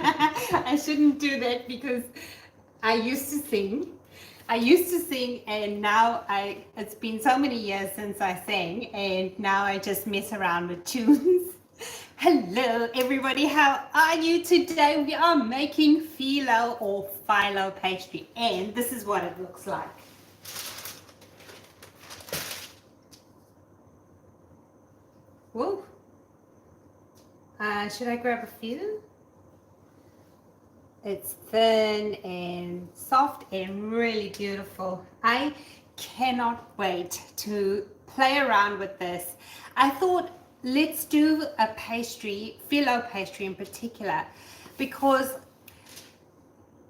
I shouldn't do that because I used to sing. And now it's been so many years since I sang, and now I just mess around with tunes. Hello everybody, how are you today? We are making phyllo or phyllo pastry, and this is what it looks like. Whoa. Should I grab a few? It's thin and soft and really beautiful. I cannot wait to play around with this. I thought let's do a pastry, phyllo pastry in particular, because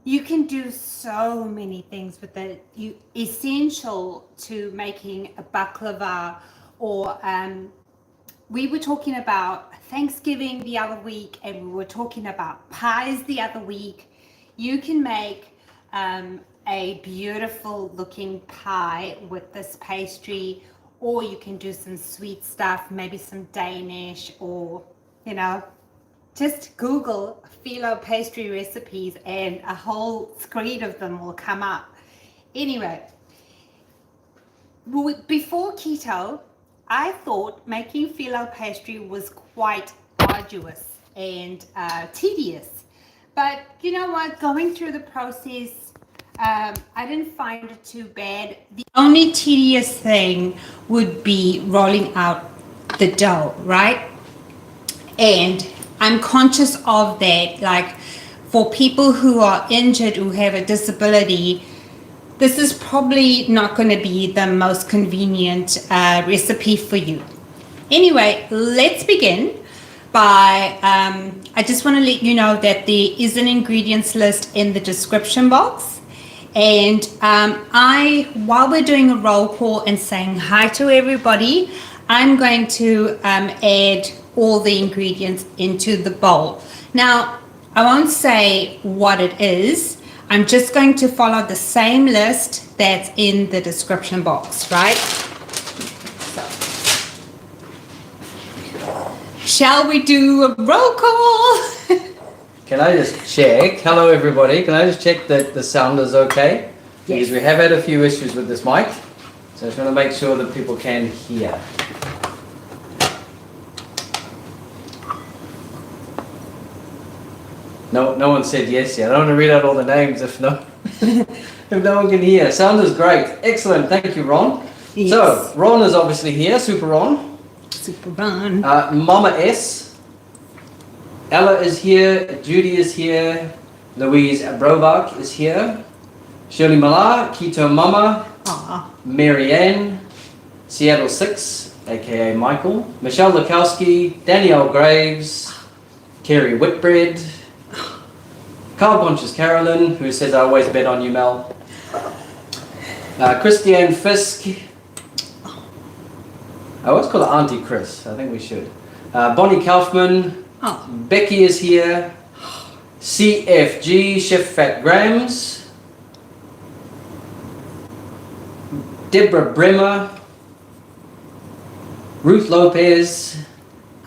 you can do so many things with it. Essential to making a baklava, or we were talking about Thanksgiving the other week, and we were talking about pies the other week. You can make a beautiful looking pie with this pastry, or you can do some sweet stuff, maybe some Danish, or just Google phyllo pastry recipes and a whole screen of them will come up. Anyway, before keto, I thought making phyllo pastry was quite arduous and tedious. But you know what? Going through the process, I didn't find it too bad. The only tedious thing would be rolling out the dough, right? And I'm conscious of that. Like, for people who are injured, who have a disability, this is probably not going to be the most convenient recipe for you. Anyway, let's begin by, I just want to let you know that there is an ingredients list in the description box. And while we're doing a roll call and saying hi to everybody, I'm going to add all the ingredients into the bowl. Now, I won't say what it is. I'm just going to follow the same list that's in the description box, right? So, shall we do a roll call? Can I just check? Hello everybody. Can I just check that the sound is okay? Yes. Because we have had a few issues with this mic. So I just want to make sure that people can hear. No one said yes yet. I don't want to read out all the names if no one can hear. Sound is great. Excellent. Thank you, Ron. Yes. So, Ron is obviously here. Super Ron. Super Ron. Mama S. Ella is here. Judy is here. Louise Brobach is here. Shirley Millar. Keto Mama. Aww. Marianne. Seattle 6, aka Michael. Michelle Lukowski. Danielle Graves. Kerry Whitbread. Carl Pontius Carolyn, who says I always bet on you, Mel. Christiane Fisk. I always call her Auntie Chris. I think we should. Bonnie Kaufman. Oh. Becky is here. CFG, Chef Fat Grams. Deborah Bremer. Ruth Lopez.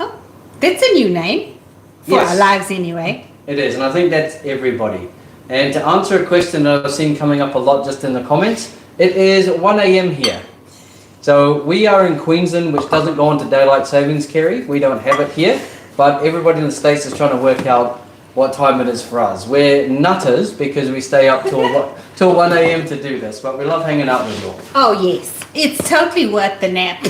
Oh, that's a new name for Yes. our lives anyway. It is, and I think that's everybody. And to answer a question that I've seen coming up a lot just in the comments, it is 1 a.m. here. So we are in Queensland, which doesn't go into daylight savings, Kerry. We don't have it here, but everybody in the States is trying to work out what time it is for us. We're nutters because we stay up till 1 a.m. to do this, but we love hanging out with you all. Oh yes, it's totally worth the nap.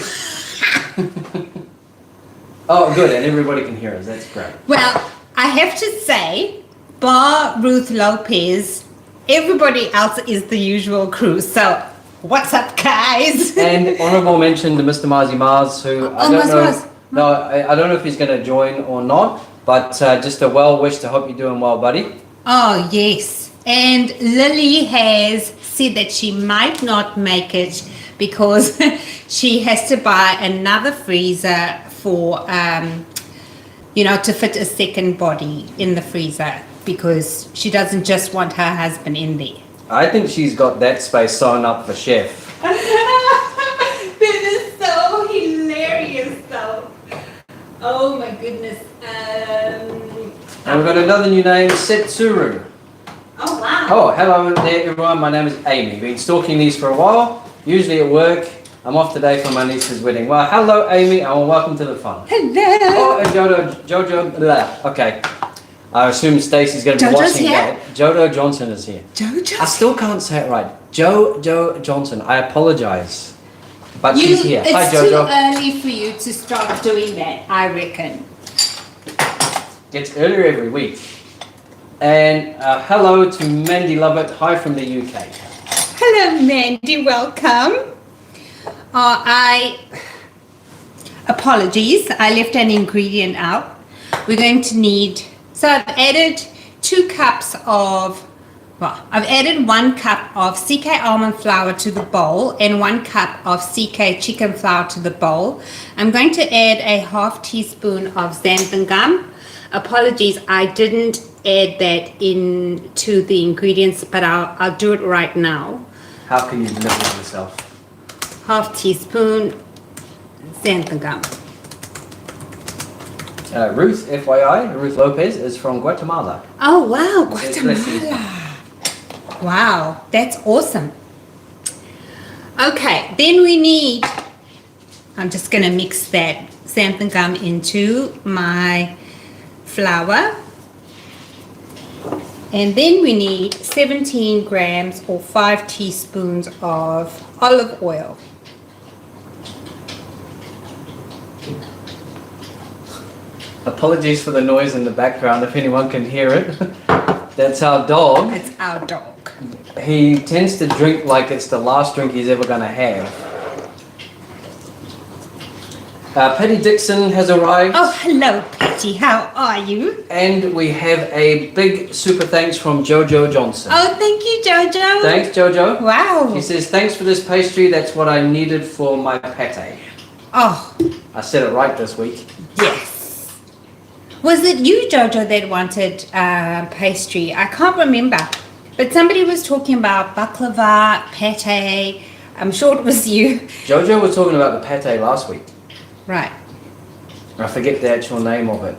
Oh, good, and everybody can hear us. That's great. Well, I have to say, bar Ruth Lopez, everybody else is the usual crew. So, what's up, guys? And honourable mention to Mr. Marzi Mars, who I don't know. Mars. No, I don't know if he's going to join or not, but just a well wish to hope you're doing well, buddy. Oh, yes. And Lily has said that she might not make it because she has to buy another freezer for, to fit a second body in the freezer, because she doesn't just want her husband in there. I think she's got that space sewn up for Chef. This is so hilarious, though. Oh my goodness. And we've got another new name, Setsuru. Oh, wow. Oh, hello there everyone, my name is Amy. Been stalking these for a while, usually at work. I'm off today for my niece's wedding. Well, hello Amy, and welcome to the fun. Hello. Oh, and Jojo, blah. Okay. I assume Stacey's going to be Jojo's watching here? that. Jojo Johnson is here. Jojo. I still can't say it right. Jojo Johnson, I apologise. But she's here. Hi It's Jojo. too early for you to start doing that, I reckon. Gets earlier every week. And hello to Mandy Lovett. Hi from the UK. Hello, Mandy. Welcome. Apologies. I left an ingredient out. We're going to need. So I've added 2 cups of. Well, I've added 1 cup of CK almond flour to the bowl and 1 cup of CK chicken flour to the bowl. I'm going to add a ½ teaspoon of xanthan gum. Apologies, I didn't add that into the ingredients, but I'll do it right now. How can you live with yourself? ½ teaspoon xanthan gum. Ruth, FYI, Ruth Lopez is from Guatemala. Oh wow, Says blessings. Guatemala. Wow, that's awesome. Okay, then we need, I'm just going to mix that xanthan gum into my flour. And then we need 17 grams or 5 teaspoons of olive oil. Apologies for the noise in the background if anyone can hear it. That's our dog. It's our dog. He tends to drink like it's the last drink he's ever going to have. Patty Dixon has arrived. Oh, hello, Patty. How are you? And we have a big super thanks from Jojo Johnson. Oh, thank you, Jojo. Thanks, Jojo. Wow. She says, thanks for this pastry. That's what I needed for my pate. Oh, I said it right this week. yes. Was it you, Jojo, that wanted pastry? I can't remember. But somebody was talking about baklava, pate. I'm sure it was you. Jojo was talking about the pate last week. Right. I forget the actual name of it.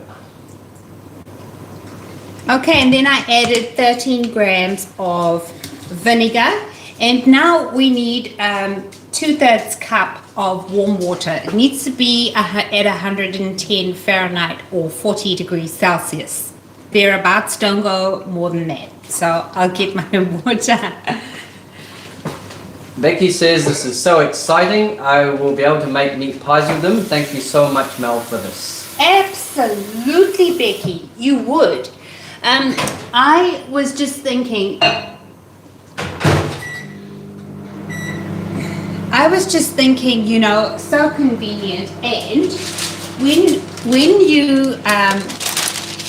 Okay, and then I added 13 grams of vinegar. And now we need 2/3 cup of warm water. It needs to be at 110 Fahrenheit or 40 degrees Celsius. Thereabouts, don't go more than that. So I'll get my water. Becky says, this is so exciting. I will be able to make meat pies with them. Thank you so much, Mel, for this. Absolutely, Becky, you would. I was just thinking, you know, so convenient. And when you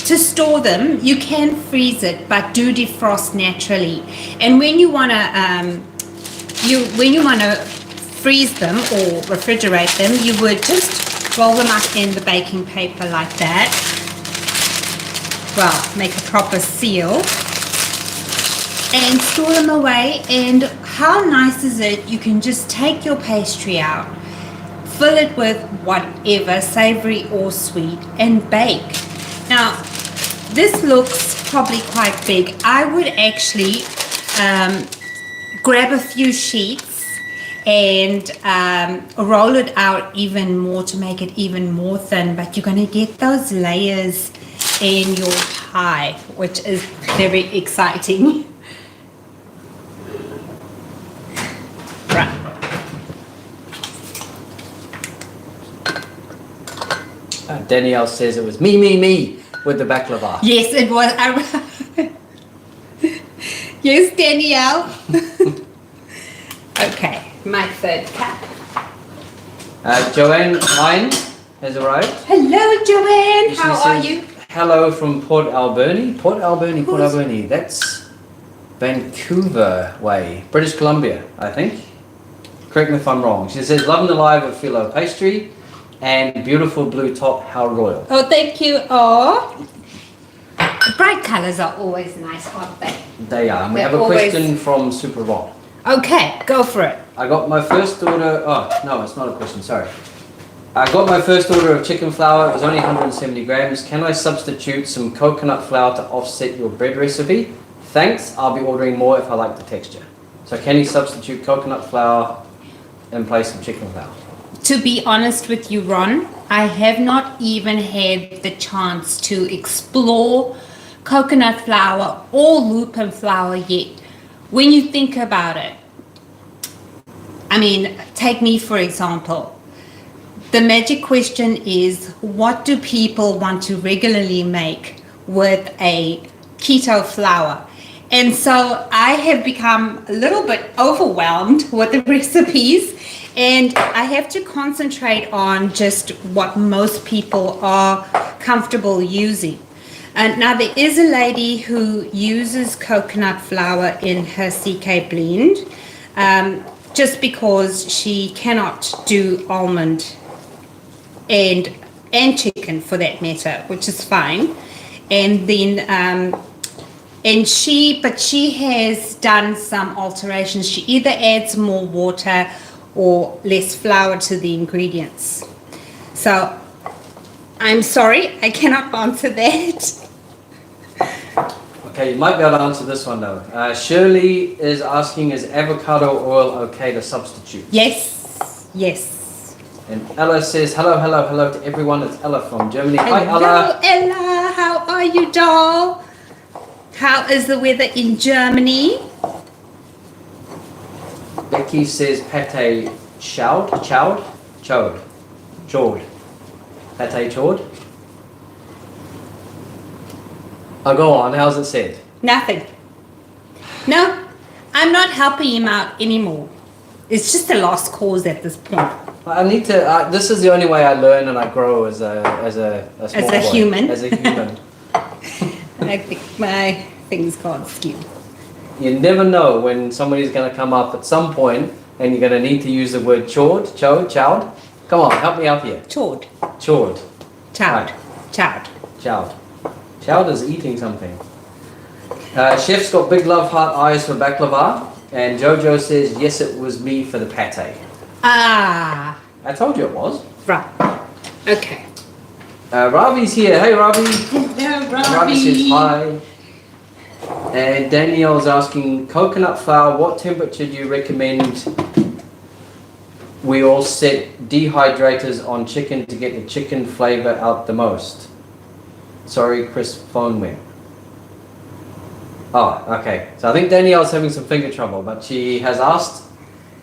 to store them, you can freeze it, but do defrost naturally. And when you wanna freeze them or refrigerate them, you would just roll them up in the baking paper like that. Well, make a proper seal and store them away. And how nice is it? You can just take your pastry out, fill it with whatever, savory or sweet, and bake. Now, this looks probably quite big. I would actually grab a few sheets and roll it out even more to make it even more thin, but you're going to get those layers in your pie, which is very exciting. Right. Danielle says it was me with the baklava. Yes, it was. Yes, Danielle. Okay, my 3rd cup. Joanne Hine has arrived. Hello, Joanne. She How are says, you? Hello from Port Alberni. Port Alberni. That's Vancouver way, British Columbia, I think. Correct me if I'm wrong. She says, loving the live of Filo Pastry and beautiful blue top. How royal. Oh, thank you. Oh, the bright colors are always nice, aren't they? They are. And we They're have a always- question from Super Rock. Okay, go for it. I got my first order. Oh, no, it's not a question. Sorry. I got my first order of chicken flour. It was only 170 grams. Can I substitute some coconut flour to offset your bread recipe? Thanks. I'll be ordering more if I like the texture. So can you substitute coconut flour in place of chicken flour? To be honest with you, Ron, I have not even had the chance to explore coconut flour or lupin flour yet. When you think about it, I mean, take me for example. The magic question is, what do people want to regularly make with a keto flour? And so I have become a little bit overwhelmed with the recipes, and I have to concentrate on just what most people are comfortable using. And now there is a lady who uses coconut flour in her CK blend, just because she cannot do almond and chicken for that matter, which is fine. And then but she has done some alterations. She either adds more water or less flour to the ingredients. So I'm sorry, I cannot answer that. Okay, you might be able to answer this one though. Shirley is asking, is avocado oil okay to substitute? Yes, yes. And Ella says, hello, hello, hello to everyone. It's Ella from Germany. Hi, Hello, Ella. Ella. How are you, doll? How is the weather in Germany? Becky says pate chowed. Pate chowed. Oh, go on. How's it said? Nothing. No, I'm not helping him out anymore. It's just a lost cause at this point. I need to. This is the only way I learn and I grow as a small boy. Human. As a human. I think my things can't skew. You never know when somebody's going to come up at some point and you're going to need to use the word chowed. Come on, help me out here. Chowed. Chowed. Chowed. Right. Chowed. Chowed. Chowed is eating something. Chef's got big love heart eyes for baklava. And Jojo says, yes, it was me for the pate. Ah. I told you it was. Right. Okay. Ravi's here. Hey, Ravi. Hello, Ravi says hi. And Danielle's asking, coconut flour, what temperature do you recommend we all set dehydrators on chicken to get the chicken flavor out the most? Sorry, Chris, phone went. Oh, okay. So I think Danielle's having some finger trouble, but she has asked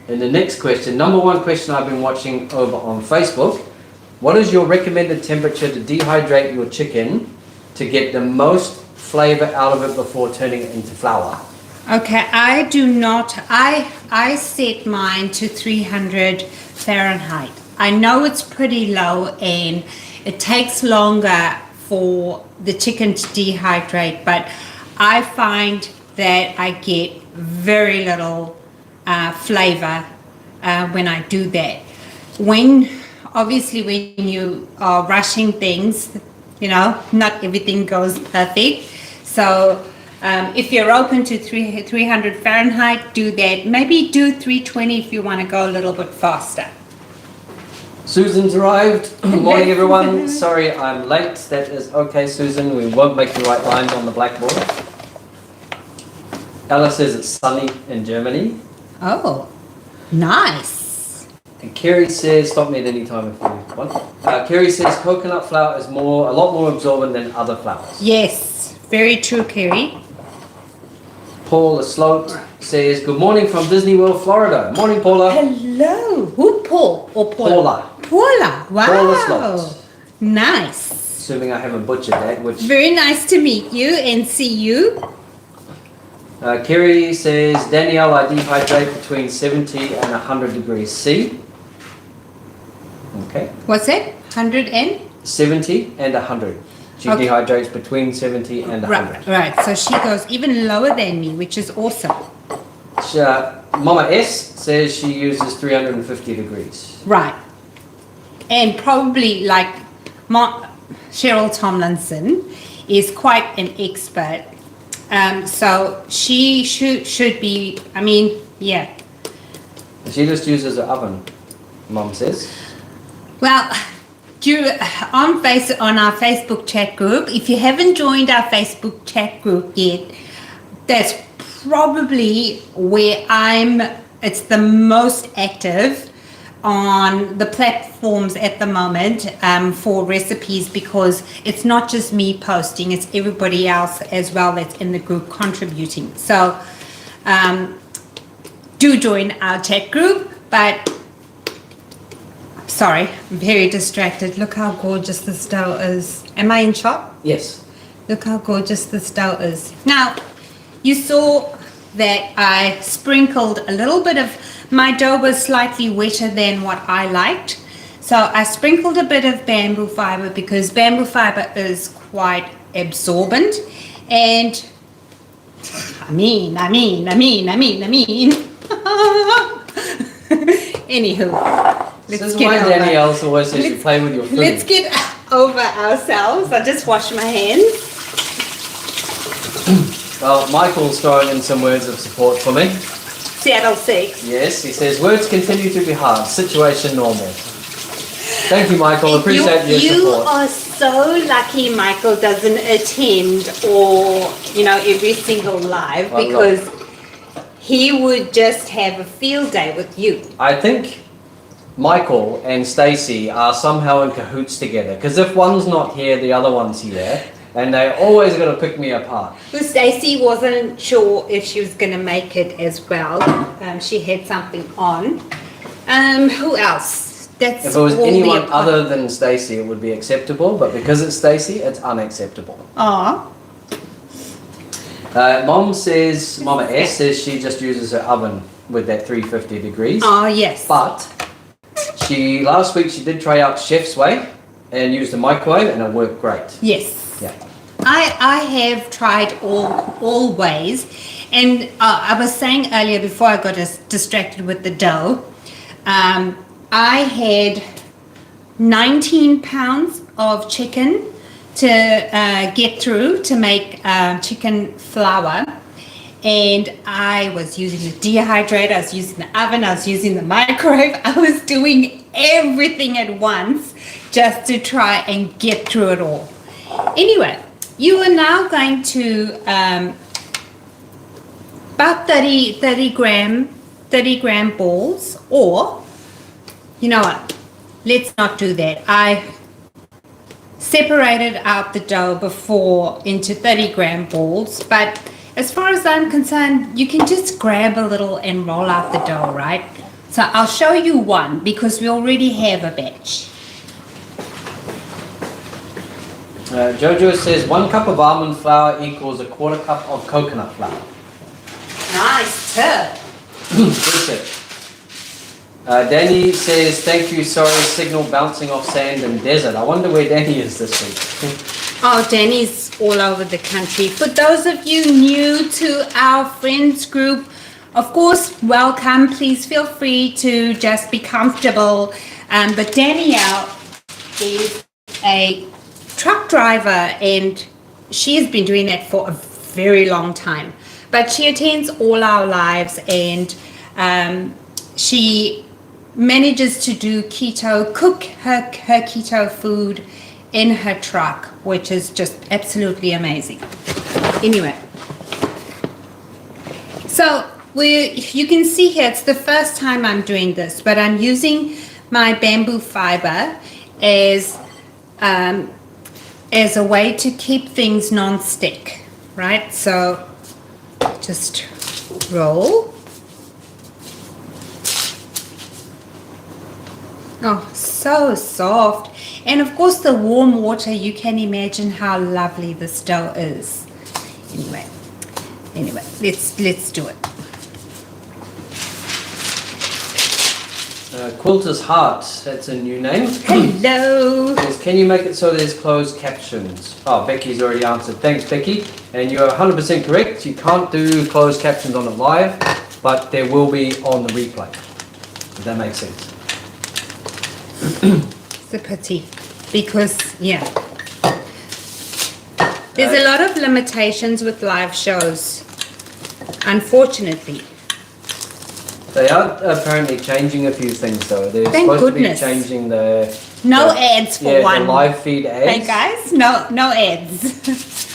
in the next question, number one question I've been watching over on Facebook, what is your recommended temperature to dehydrate your chicken to get the most flavor out of it before turning it into flour? Okay, I do not. I set mine to 300 Fahrenheit. I know it's pretty low and it takes longer for the chicken to dehydrate, but I find that I get very little flavor when I do that. Obviously when you are rushing things, you know, not everything goes perfect. So if you're open to 300 Fahrenheit, do that. Maybe do 320 if you want to go a little bit faster. Susan's arrived. Morning, everyone. Sorry I'm late. That is okay, Susan. We won't make you write lines on the blackboard. Ella says it's sunny in Germany. Oh, nice. And Kerry says, stop me at any time if you want. Kerry says coconut flour is a lot more absorbent than other flours. Yes, very true, Kerry. Paul Sloat says, good morning from Disney World, Florida. Morning, Paula. Hello. Who, Paul or Paula? Paula. Paula. Wow. Paula Sloat. Nice. Assuming I haven't butchered that, which... Very nice to meet you and see you. Kerry says, Danielle, I dehydrate between 70 and 100 degrees C. Okay. What's that? 100 and? 70 and 100. She Okay. dehydrates between 70 and 100. Right. So she goes even lower than me, which is awesome. Mama S says she uses 350 degrees. Right. And probably like Cheryl Tomlinson is quite an expert. So she should be, I mean, yeah. She just uses an oven, Mom says. Well, on our Facebook chat group, if you haven't joined our Facebook chat group yet, that's probably where it's the most active on the platforms at the moment for recipes, because it's not just me posting, it's everybody else as well that's in the group contributing. So do join our chat group. But sorry, I'm very distracted. Look how gorgeous this dough is. Am I in shot? Yes. Look how gorgeous this dough is. Now, you saw that I sprinkled a little bit of, my dough was slightly wetter than what I liked. So I sprinkled a bit of bamboo fiber because bamboo fiber is quite absorbent. And I mean. Anywho, This is why Danielle always says you play with your food. Let's get over ourselves. I just washed my hands. Well, Michael's throwing in some words of support for me. Seattle 6. Yes, he says, words continue to be hard, situation normal. Thank you, Michael. Appreciate your support. You are so lucky Michael doesn't attend every single live, because he would just have a field day with you. I think Michael and Stacey are somehow in cahoots together, because if one's not here, the other one's here, and they're always going to pick me apart. Stacey wasn't sure if she was going to make it as well. She had something on. Who else? If it was anyone other than Stacey, it would be acceptable, but because it's Stacey, it's unacceptable. Aww. Mama S says she just uses her oven with that 350 degrees. Oh, yes. But last week she did try out Chef's Way and used the microwave, and it worked great. Yes. Yeah. I have tried all ways, and I was saying earlier before I got distracted with the dough, I had 19 pounds of chicken to get through to make chicken flour, and I was using the dehydrator, I was using the oven, I was using the microwave, I was doing everything at once just to try and get through it all. Anyway, you are now going to about 30 gram balls, or you know what, let's not do that. I separated out the dough before into 30 gram balls, but as far as I'm concerned, you can just grab a little and roll out the dough, right? So I'll show you one because we already have a batch. Jojo says 1 cup of almond flour equals a 1/4 cup of coconut flour. Nice tip. Good tip. Danny says, thank you, sorry, signal bouncing off sand and desert. I wonder where Danny is this week. Oh, Danny's all over the country. For those of you new to our friends group, of course, welcome. Please feel free to just be comfortable. But Danielle is a truck driver, and she has been doing that for a very long time. But she attends all our lives, and she manages to cook her keto food in her truck, which is just absolutely amazing. Anyway, so you can see here, it's the first time I'm doing this, but I'm using my bamboo fiber as a way to keep things non-stick, right? So just roll. Oh, so soft. And of course the warm water, you can imagine how lovely this dough is. Anyway, let's do it. Quilter's Heart, that's a new name. Hello. Says, can you make it so there's closed captions? Oh, Becky's already answered. Thanks, Becky. And you're 100% correct. You can't do closed captions on it live, but there will be on the replay. If that makes sense. It's a pity because, yeah, there's a lot of limitations with live shows, unfortunately. They are apparently changing a few things though. They're Thank supposed goodness. to be changing the No ads for one. the live feed ads. Hey guys, no ads.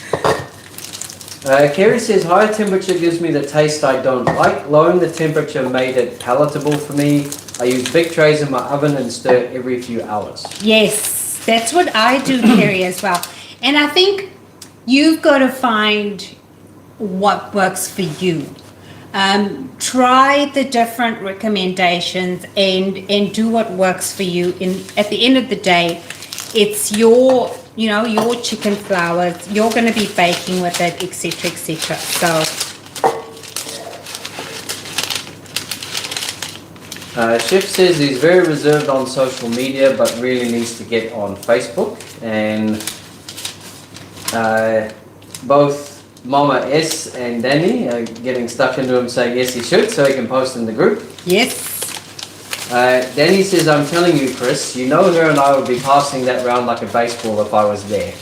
Kerry says higher temperature gives me the taste I don't like. Lowering the temperature made it palatable for me. I use big trays in my oven and stir every few hours. Yes, that's what I do, Kerry, as well. And I think you've got to find what works for you. Try the different recommendations and do what works for you. At the end of the day, it's your chicken flour. You're going to be baking with it, etc., etc. So. Chef says he's very reserved on social media, but really needs to get on Facebook. And both Mama S and Danny are getting stuck into him saying yes he should, so he can post in the group. Yes. Danny says, I'm telling you, Chris, you know her and I would be passing that round like a baseball if I was there.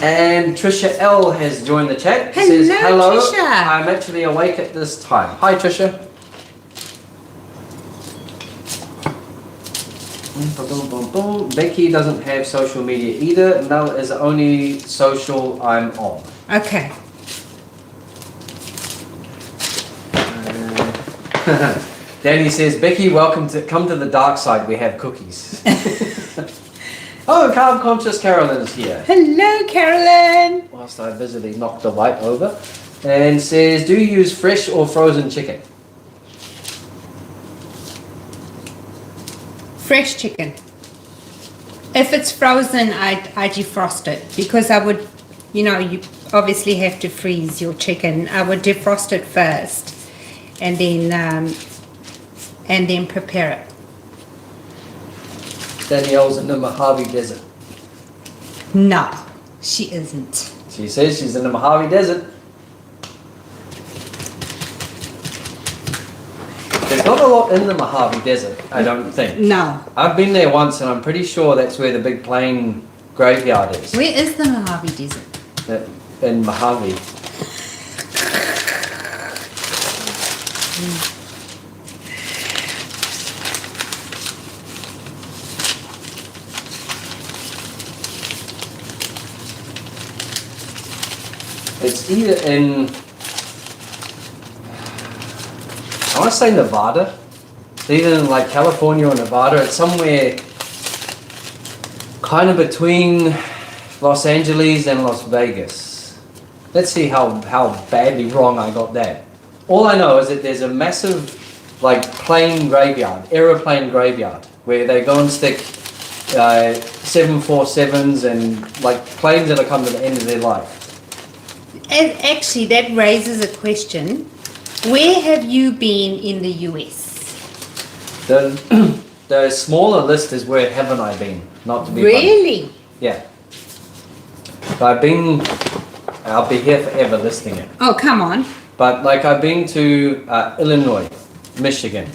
And Trisha L has joined the chat. Hello, Says, hello, Trisha. I'm actually awake at this time. Hi, Trisha. Becky doesn't have social media either. Mel is the only social I'm on. Okay. Danny says, Becky, come to the dark side. We have cookies. Oh, carb conscious Carolyn's here. Hello, Carolyn. Whilst I busily knocked the light over. And says, do you use fresh or frozen chicken? Fresh chicken. If it's frozen, I defrost it because I would, you obviously have to freeze your chicken. I would defrost it first and then prepare it. Danielle's in the Mojave Desert. No, she isn't. She says she's in the Mojave Desert. There's not a lot in the Mojave Desert, I don't think. No. I've been there once and I'm pretty sure that's where the big plain graveyard is. Where is the Mojave Desert? In Mojave. It's either in, I want to say Nevada. It's either in like California or Nevada. It's somewhere kind of between Los Angeles and Las Vegas. Let's see how badly wrong I got that. All I know is that there's a massive like plane graveyard, aeroplane graveyard, where they go and stick 747s and like planes that are coming to the end of their life. And actually, that raises a question. Where have you been in the US? The smaller list is where haven't I been, not to be funny. Really? Yeah. So I'll be here forever listing it. Oh, come on. But like I've been to Illinois, Michigan,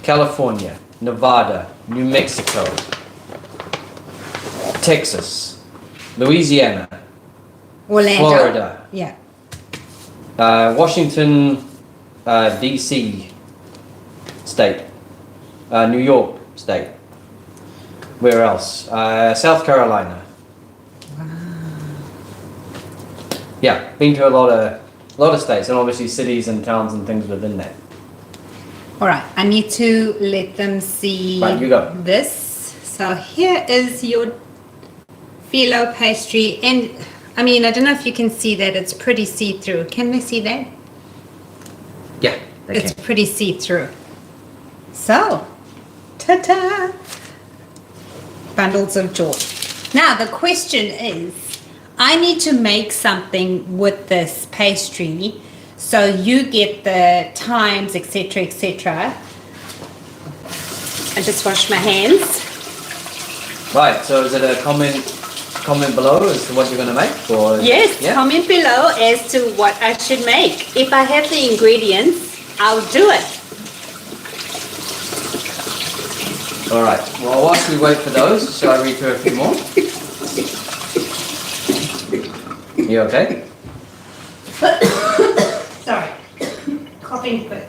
California, Nevada, New Mexico, Texas, Louisiana, Orlando. Florida. Yeah. Washington, DC state, New York state. Where else? South Carolina. Wow. Yeah, been to a lot of states and obviously cities and towns and things within that. All right, I need to let them see Right, you go. this. So here is your Filo pastry, and I mean, I don't know if you can see that. It's pretty see-through. Can they see that? Yeah, they It's can. pretty see-through. So, ta-ta! Bundles of joy. Now, the question is, I need to make something with this pastry so you get the times, etc., etc. I just washed my hands. Right, so is it a comment below as to what you're going to make? Or Yes, yeah? comment below as to what I should make. If I have the ingredients, I'll do it. All right. Well, whilst we wait for those, shall I read through a few more? You okay? Sorry. coughing fit.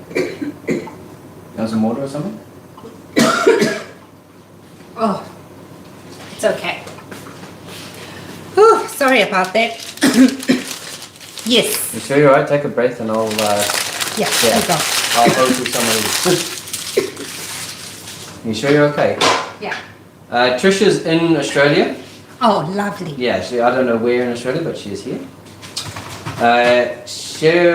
Want some water or something? Oh, it's okay. Whew, sorry about that. Yes. You sure you're alright? Take a breath and I'll Yeah, Yeah. I go. I'll go through some of these. You sure you're okay? Yeah. Trisha's in Australia. Oh, lovely. Yeah, I don't know where in Australia, but she is here.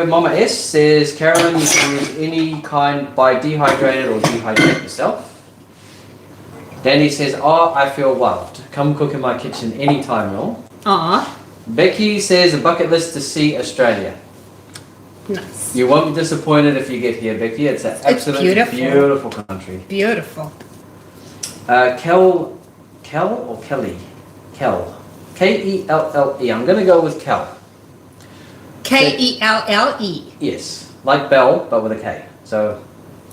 Mama S says, Carolyn, you can use any kind by dehydrated or dehydrate yourself. Danny says, oh, I feel loved. Come cook in my kitchen anytime, y'all. Aw, Becky says, a bucket list to see Australia. nice. You won't be disappointed if you get here, Becky. It's an absolutely beautiful country. Beautiful. Kel or Kelly? Kel. K-E-L-L-E. I'm going to go with Kel. K-E-L-L-E. Yes, like Bell, but with a K. So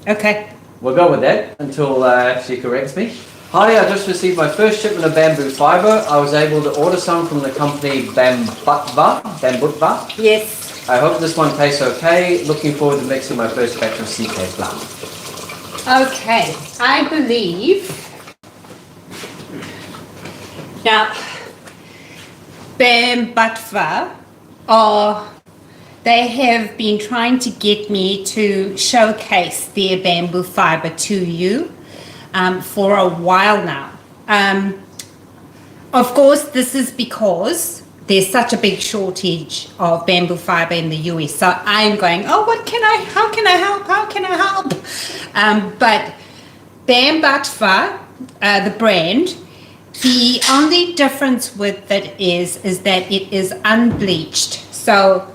Okay. we'll go with that until she corrects me. Hi, I just received my first shipment of bamboo fiber. I was able to order some from the company Bambutva. Yes. I hope this one tastes okay. Looking forward to mixing my first batch of CK flour. Okay. I believe. Now, Bambutva they have been trying to get me to showcase their bamboo fiber to you for a while now. Of course, this is because there's such a big shortage of bamboo fiber in the US. So I'm going, oh, how can I help? But Bambutva, the brand, the only difference with it is that it is unbleached. So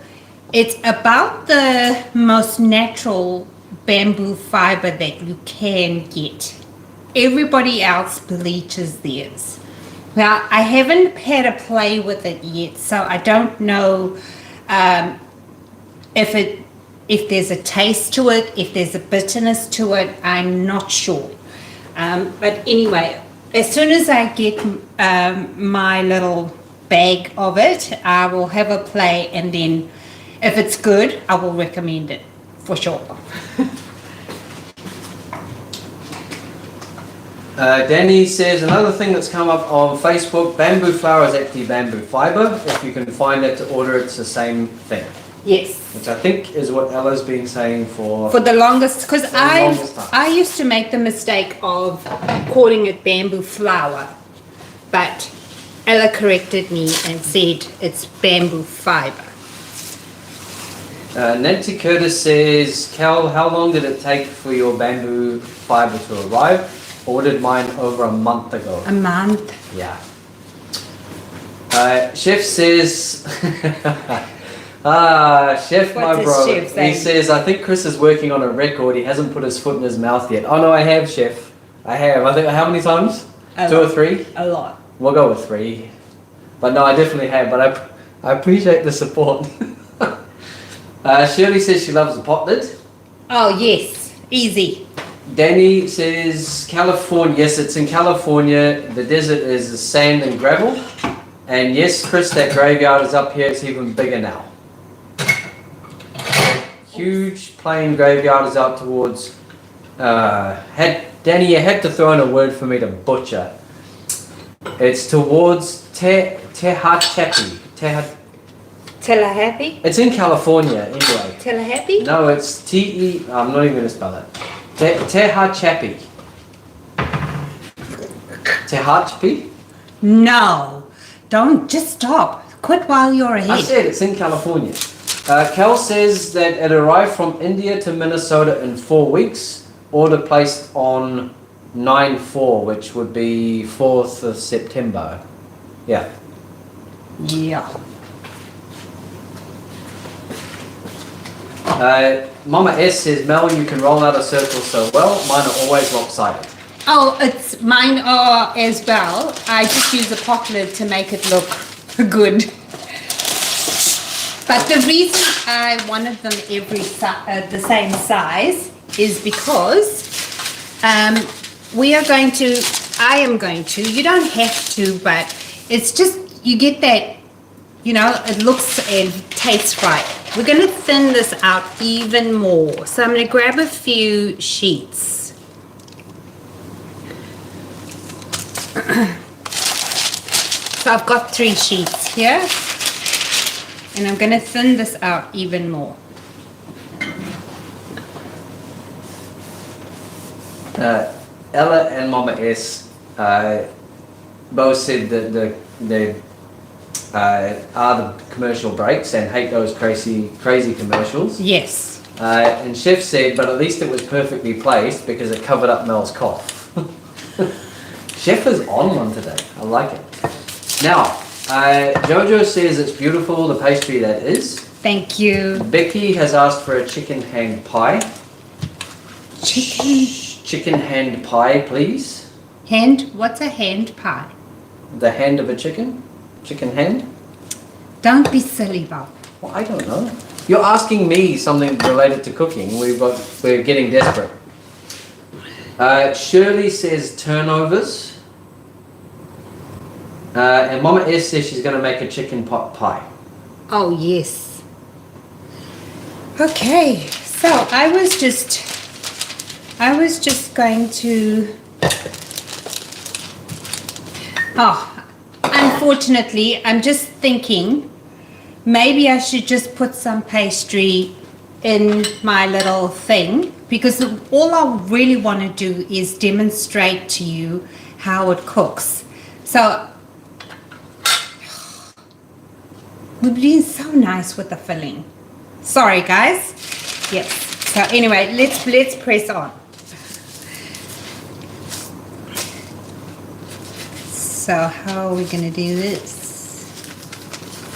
it's about the most natural bamboo fiber that you can get. Everybody else bleaches theirs. Now, I haven't had a play with it yet, so I don't know if there's a taste to it, if there's a bitterness to it. I'm not sure. But anyway, as soon as I get my little bag of it, I will have a play, and then if it's good, I will recommend it for sure. Danny says, another thing that's come up on Facebook, bamboo flour is actually bamboo fiber. If you can find it to order, it's the same thing. Yes. Which I think is what Ella's been saying for the longest, because time. I used to make the mistake of calling it bamboo flour, but Ella corrected me and said it's bamboo fiber. Nancy Curtis says, Cal, how long did it take for your bamboo fiber to arrive? Ordered mine over a month ago. A month? Yeah. Chef says, Chef, What my does bro, Chef say? he says, I think Chris is working on a record. He hasn't put his foot in his mouth yet. Oh no, I have, Chef. I have. I think, how many times? Two or three? A lot. We'll go with 3. But no, I definitely have. But I appreciate the support. Shirley says she loves the pot lid. Oh, yes. Easy. Danny says California. Yes, it's in California. The desert is sand and gravel. And yes, Chris, that graveyard is up here. It's even bigger now. Huge plain graveyard is out towards. Danny, you had to throw in a word for me to butcher. It's towards Tehachapi. Tallahassee? It's in California, anyway. Tallahassee? No, it's T-E... I'm not even going to spell it. Tehachapi. Tehachapi? No. Don't. Just stop. Quit while you're ahead. I said it's in California. Kel says that it arrived from India to Minnesota in 4 weeks. Order placed on 9/4, which would be 4th of September. Yeah. Yeah. Mama S says, Mel, you can roll out a circle so well. Mine are always lopsided. Oh, it's mine are as well. I just use a pot lid to make it look good. But the reason I wanted them the same size is because I am going to, you don't have to, but it's just, you get that you know, it looks and tastes right. We're going to thin this out even more. So I'm going to grab a few sheets. So I've got 3 sheets here. And I'm going to thin this out even more. Ella and Mama S both said that they are the commercial breaks and hate those crazy commercials. Yes. And Chef said, but at least it was perfectly placed because it covered up Mel's cough. Chef is on one today. I like it. Now, Jojo says it's beautiful, the pastry that is. Thank you. Becky has asked for a chicken hand pie. Chicken hand pie, please. Hand? What's a hand pie? The hand of a chicken? Chicken hand? Don't be silly, Bob. Well, I don't know. You're asking me something related to cooking. We're getting desperate. Shirley says turnovers. And Mama S says she's going to make a chicken pot pie. Oh, yes. Okay, so I was just going to, unfortunately, I'm just thinking maybe I should just put some pastry in my little thing, because all I really want to do is demonstrate to you how it cooks. So we've been so nice with the filling. Sorry, guys. Yes. So anyway, let's press on. So how are we going to do this?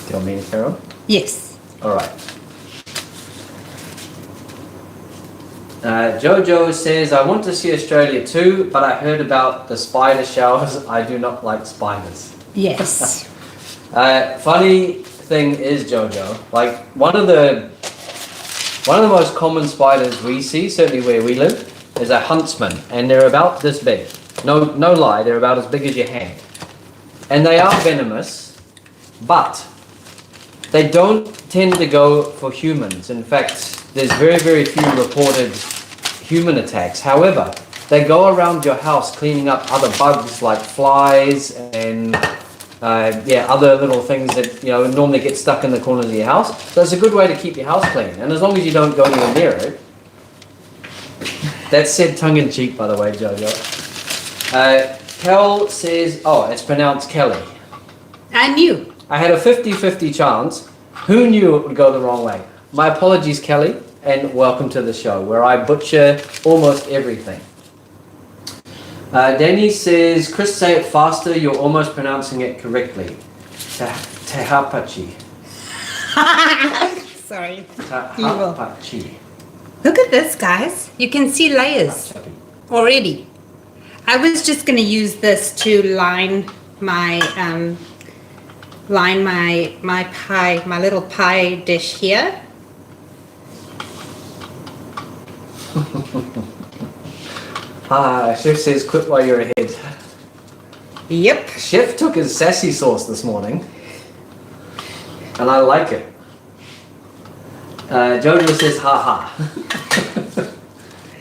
Do you want me to carry on? Yes. All right. Jojo says, I want to see Australia too, but I heard about the spider showers. I do not like spiders. Yes. Funny thing is, Jojo, like one of the most common spiders we see, certainly where we live, is a huntsman, and they're about this big. No lie, they're about as big as your hand. And they are venomous, but they don't tend to go for humans. In fact, there's very, very few reported human attacks. However, they go around your house cleaning up other bugs like flies and other little things that normally get stuck in the corners of your house. So it's a good way to keep your house clean. And as long as you don't go anywhere near it. That's said tongue-in-cheek, by the way, Jojo. Kel says, it's pronounced Kelly. I knew. I had a 50-50 chance. Who knew it would go the wrong way? My apologies, Kelly, and welcome to the show, where I butcher almost everything. Danny says, Chris, say it faster, you're almost pronouncing it correctly. Tehapachi. Sorry. Tehapachi. Look at this, guys. You can see layers already. I was just going to use this to line my pie, my little pie dish here. Chef says, quit while you're ahead. Yep. Chef took his sassy sauce this morning, and I like it. Jojo says, ha ha.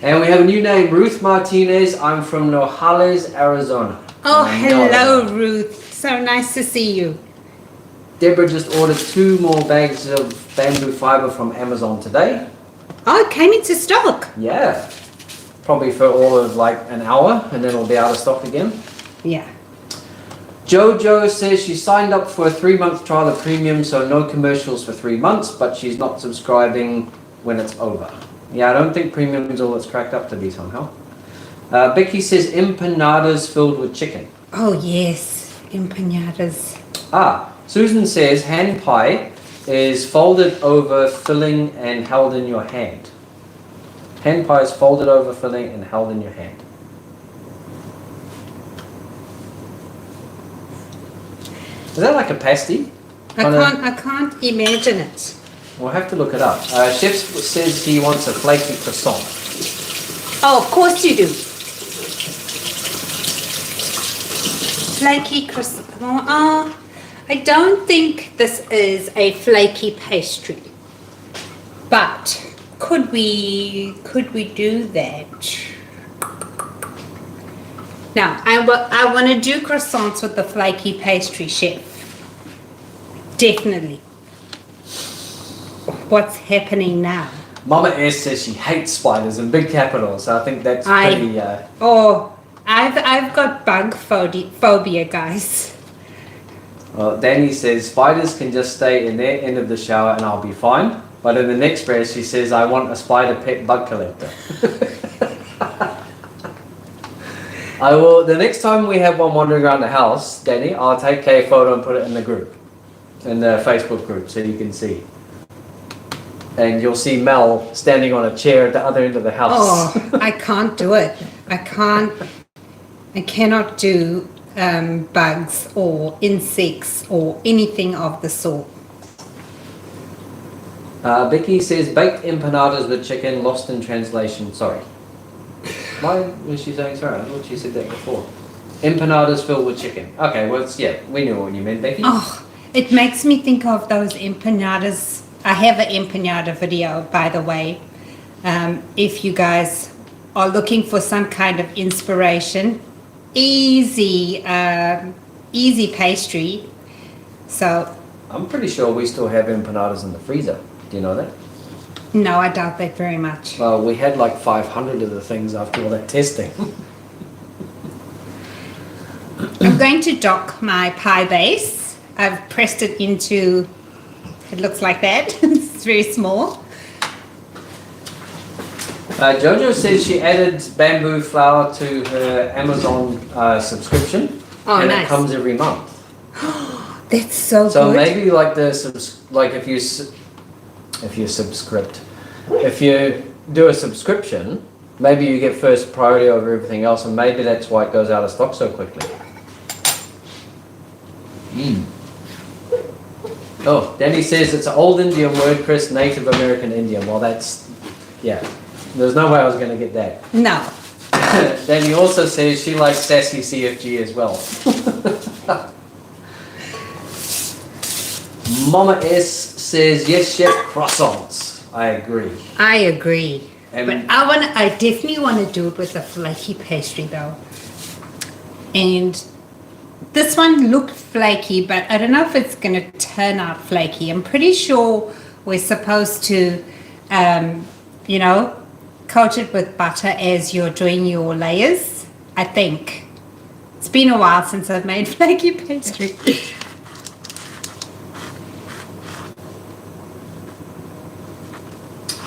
And we have a new name, Ruth Martinez. I'm from Nogales, Arizona. Oh, hello, Ruth. So nice to see you. Deborah just ordered 2 more bags of bamboo fiber from Amazon today. Oh, it came into stock. Yeah. Probably for all of like an hour, and then it'll be out of stock again. Yeah. Jojo says she signed up for a 3-month trial of premium, so no commercials for 3 months, but she's not subscribing when it's over. Yeah, I don't think premium is all it's cracked up to be somehow. Becky says empanadas filled with chicken. Oh, yes. Empanadas. Susan says hand pie is folded over, filling, and held in your hand. Hand pie is folded over, filling, and held in your hand. Is that like a pasty? I can't imagine it. We'll have to look it up. Chef says he wants a flaky croissant. Oh, of course you do. Flaky croissant. I don't think this is a flaky pastry, but could we do that? Now, I want to do croissants with the flaky pastry, chef. Definitely. What's happening now? Mama S says she hates spiders in big capitals, so I think that's pretty... I've got bug phobia, guys. Well, Danny says spiders can just stay in their end of the shower and I'll be fine. But in the next breath, she says, I want a spider pet bug collector. I will. The next time we have one wandering around the house, Danny, I'll take a photo and put it in the group, in the Facebook group, so you can see. And you'll see Mel standing on a chair at the other end of the house. Oh, I can't do it. I cannot do bugs or insects or anything of the sort. Becky says baked empanadas with chicken, lost in translation. Sorry. Why was she saying sorry? I thought she said that before. Empanadas filled with chicken. Okay, well, we knew what you meant, Becky. Oh, it makes me think of those empanadas. I have an empanada video, by the way. If you guys are looking for some kind of inspiration, easy pastry. So I'm pretty sure we still have empanadas in the freezer. Do you know that? No, I doubt that very much. Well, we had like 500 of the things after all that testing. I'm going to dock my pie base. I've pressed it into, it looks like that. It's very small. Jojo says she added bamboo flour to her Amazon subscription. Oh, and nice. It comes every month. That's so good. So maybe like if you do a subscription, maybe you get first priority over everything else, and maybe that's why it goes out of stock so quickly. Oh, Danny says it's an old Indian word, Chris, Native American Indian. Well, there's no way I was going to get that. No. Danny also says she likes sassy CFG as well. Mama S says, yes, chef, croissants. I agree. But I definitely want to do it with a flaky pastry though. And this one looked flaky, but I don't know if it's going to turn out flaky. I'm pretty sure we're supposed to, coat it with butter as you're doing your layers. I think. It's been a while since I've made flaky pastry.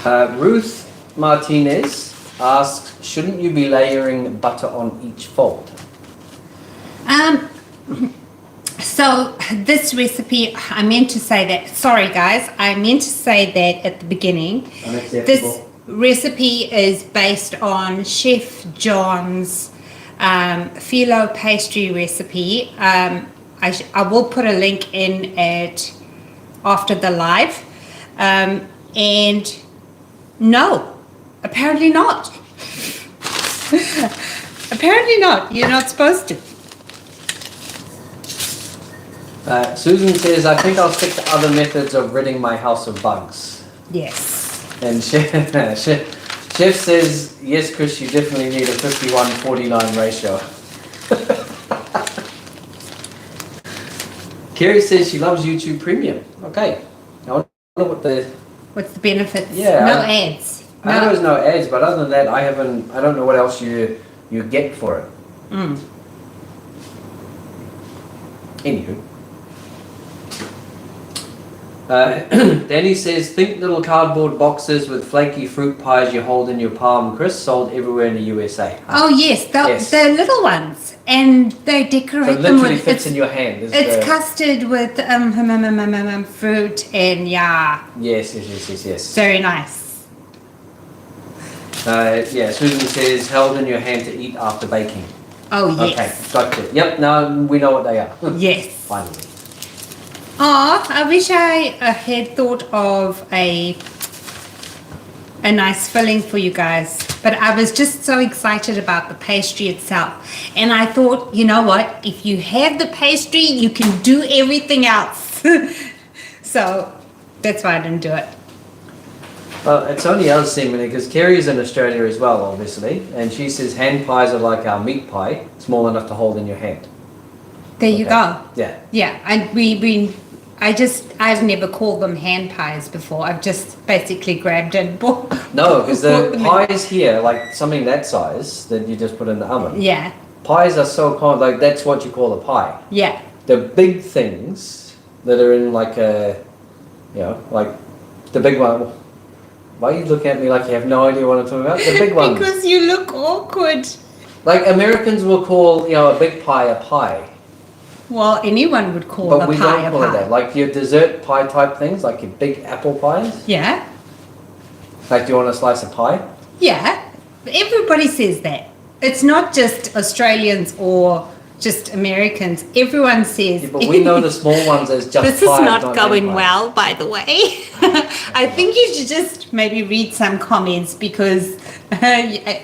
Ruth Martinez asks, shouldn't you be layering butter on each fold? So this recipe, I meant to say that, sorry guys, I meant to say that at the beginning. This recipe is based on Chef John's Filo Pastry recipe. I will put a link in after the live. And no, apparently not. Apparently not. You're not supposed to. Susan says, I think I'll stick to other methods of ridding my house of bugs. Yes. And Chef says, yes, Chris, you definitely need a 51-49 ratio. Carrie says she loves YouTube Premium. Okay. I wonder What's the benefits? Yeah. No ads. I know there's no ads, but other than that, I don't know what else you get for it. Anywho. Danny says, think little cardboard boxes with flaky fruit pies you hold in your palm, Chris, sold everywhere in the USA. Oh yes, the little ones, and they decorate so them literally with. fits in your hand. It's custard with fruit and Yes. Very nice. Susan says, held in your hand to eat after baking. Oh yes. Okay, gotcha. Yep, now we know what they are. Yes. Finally. Oh, I wish I had thought of a a nice filling for you guys. But I was just so excited about the pastry itself. And I thought, you know what? If you have the pastry, you can do everything else. So that's why I didn't do it. Well, it's only us seemingly because Kerry's in Australia as well, obviously, and she says hand pies are like our meat pie, small enough to hold in your hand. There you go. Yeah. Yeah, and I've never called them hand pies before. I've just basically grabbed and bought. No, because the them in. pies here, like something that size that you just put in the oven. Yeah, Pies are so common, like that's what you call a pie. yeah. The big things that are in like a, you know, like the big one. Why are you looking at me like you have no idea what I'm talking about? The big ones. Because you look awkward. Like Americans will call, you know, a big pie a pie. Well, anyone would call But a we pie don't a call it pie. that. Like your dessert pie type things, like your big apple pies. Yeah, Like, do you want a slice of pie? yeah. Everybody says that. It's not just Australians or just Americans. Everyone says. Yeah, but we know the small ones as just This is pies, not hand going pies. well, by the way. I think you should just maybe read some comments because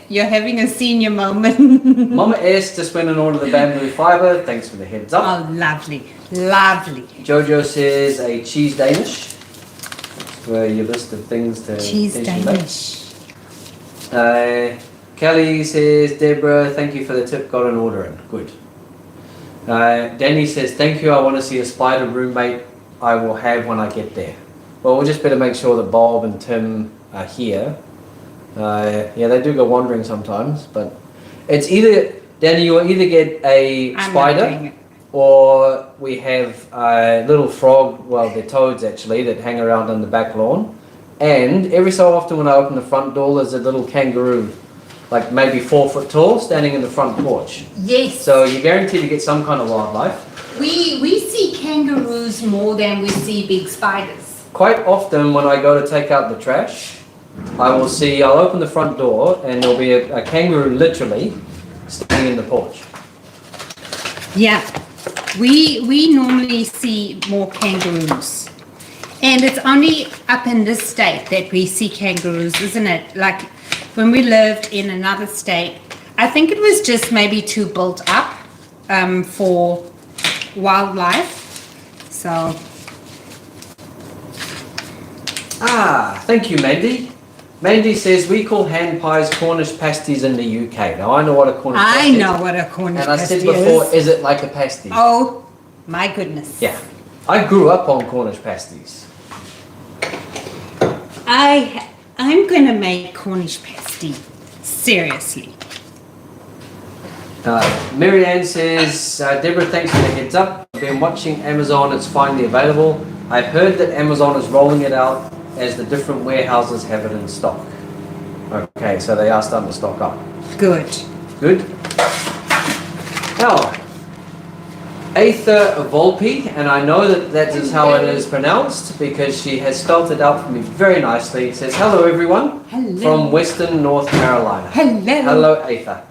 you're having a senior moment. Mama S just went and ordered the bamboo fibre. Thanks for the heads up. Oh, lovely, lovely. Jojo says a cheese Danish. Where your list of things to Cheese things you make. Danish. Kelly says, Deborah, thank you for the tip. Got an order in. Good. Danny says, thank you. I want to see a spider roommate. I will have when I get there. Well, we'll just better make sure that Bob and Tim are here. Yeah, they do go wandering sometimes, but it's either, Danny, you will either get a I'm not doing spider it. or we have a little frog, well, they're toads actually, that hang around on the back lawn. And every so often when I open the front door, there's a little kangaroo, like maybe 4 foot tall, standing in the front porch. Yes. So you're guaranteed to get some kind of wildlife. We see kangaroos more than we see big spiders. Quite often when I go to take out the trash, I'll open the front door and there'll be a kangaroo literally standing in the porch. Yeah. We normally see more kangaroos. And it's only up in this state that we see kangaroos, isn't it? Like when we lived in another state, I think it was just maybe too built up for wildlife. So. Thank you, Mandy. Mandy says we call hand pies Cornish pasties in the UK. Now I know what a Cornish pasty is. I know what a Cornish And I pasty said before, is. is it like a pasty? Oh, my goodness. Yeah. I grew up on Cornish pasties. I'm going to make Cornish pasty. Seriously. Mary Ann says, Deborah, thanks for the heads up. I've been watching Amazon. It's finally available. I've heard that Amazon is rolling it out as the different warehouses have it in stock. Okay, so they are starting to stock up. Good. Good. Now, Aether Volpe, and I know that is how it is pronounced because she has spelled it out for me very nicely. It says, hello everyone Hello. from Western North Carolina. Hello. Hello, Aether.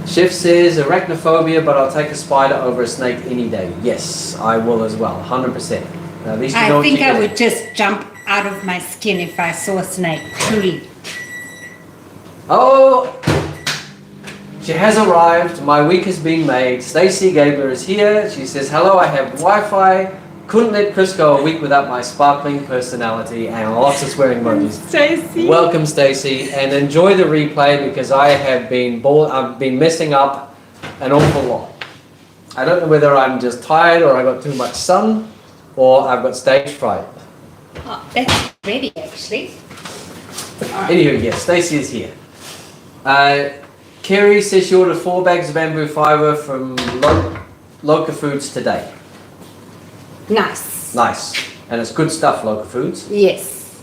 Chef says, arachnophobia, but I'll take a spider over a snake any day. Yes, I will as well, 100%. Now, at least you know I what think you're I getting. would just jump out of my skin if I saw a snake. Truly. Oh, she has arrived. My week has been made. Stacey Gabler is here. She says, hello, I have Wi-Fi. Couldn't let Chris go a week without my sparkling personality and lots of swearing emojis. Stacey. Welcome, Stacey, and enjoy the replay because I have been I've been messing up an awful lot. I don't know whether I'm just tired or I got too much sun or I've got stage fright. Oh, that's ready, actually. Anywho, yes, Stacey is here. Kerry says she ordered 4 bags of bamboo fibre from Loca Foods today. Nice. Nice. And it's good stuff, Loca Foods. Yes.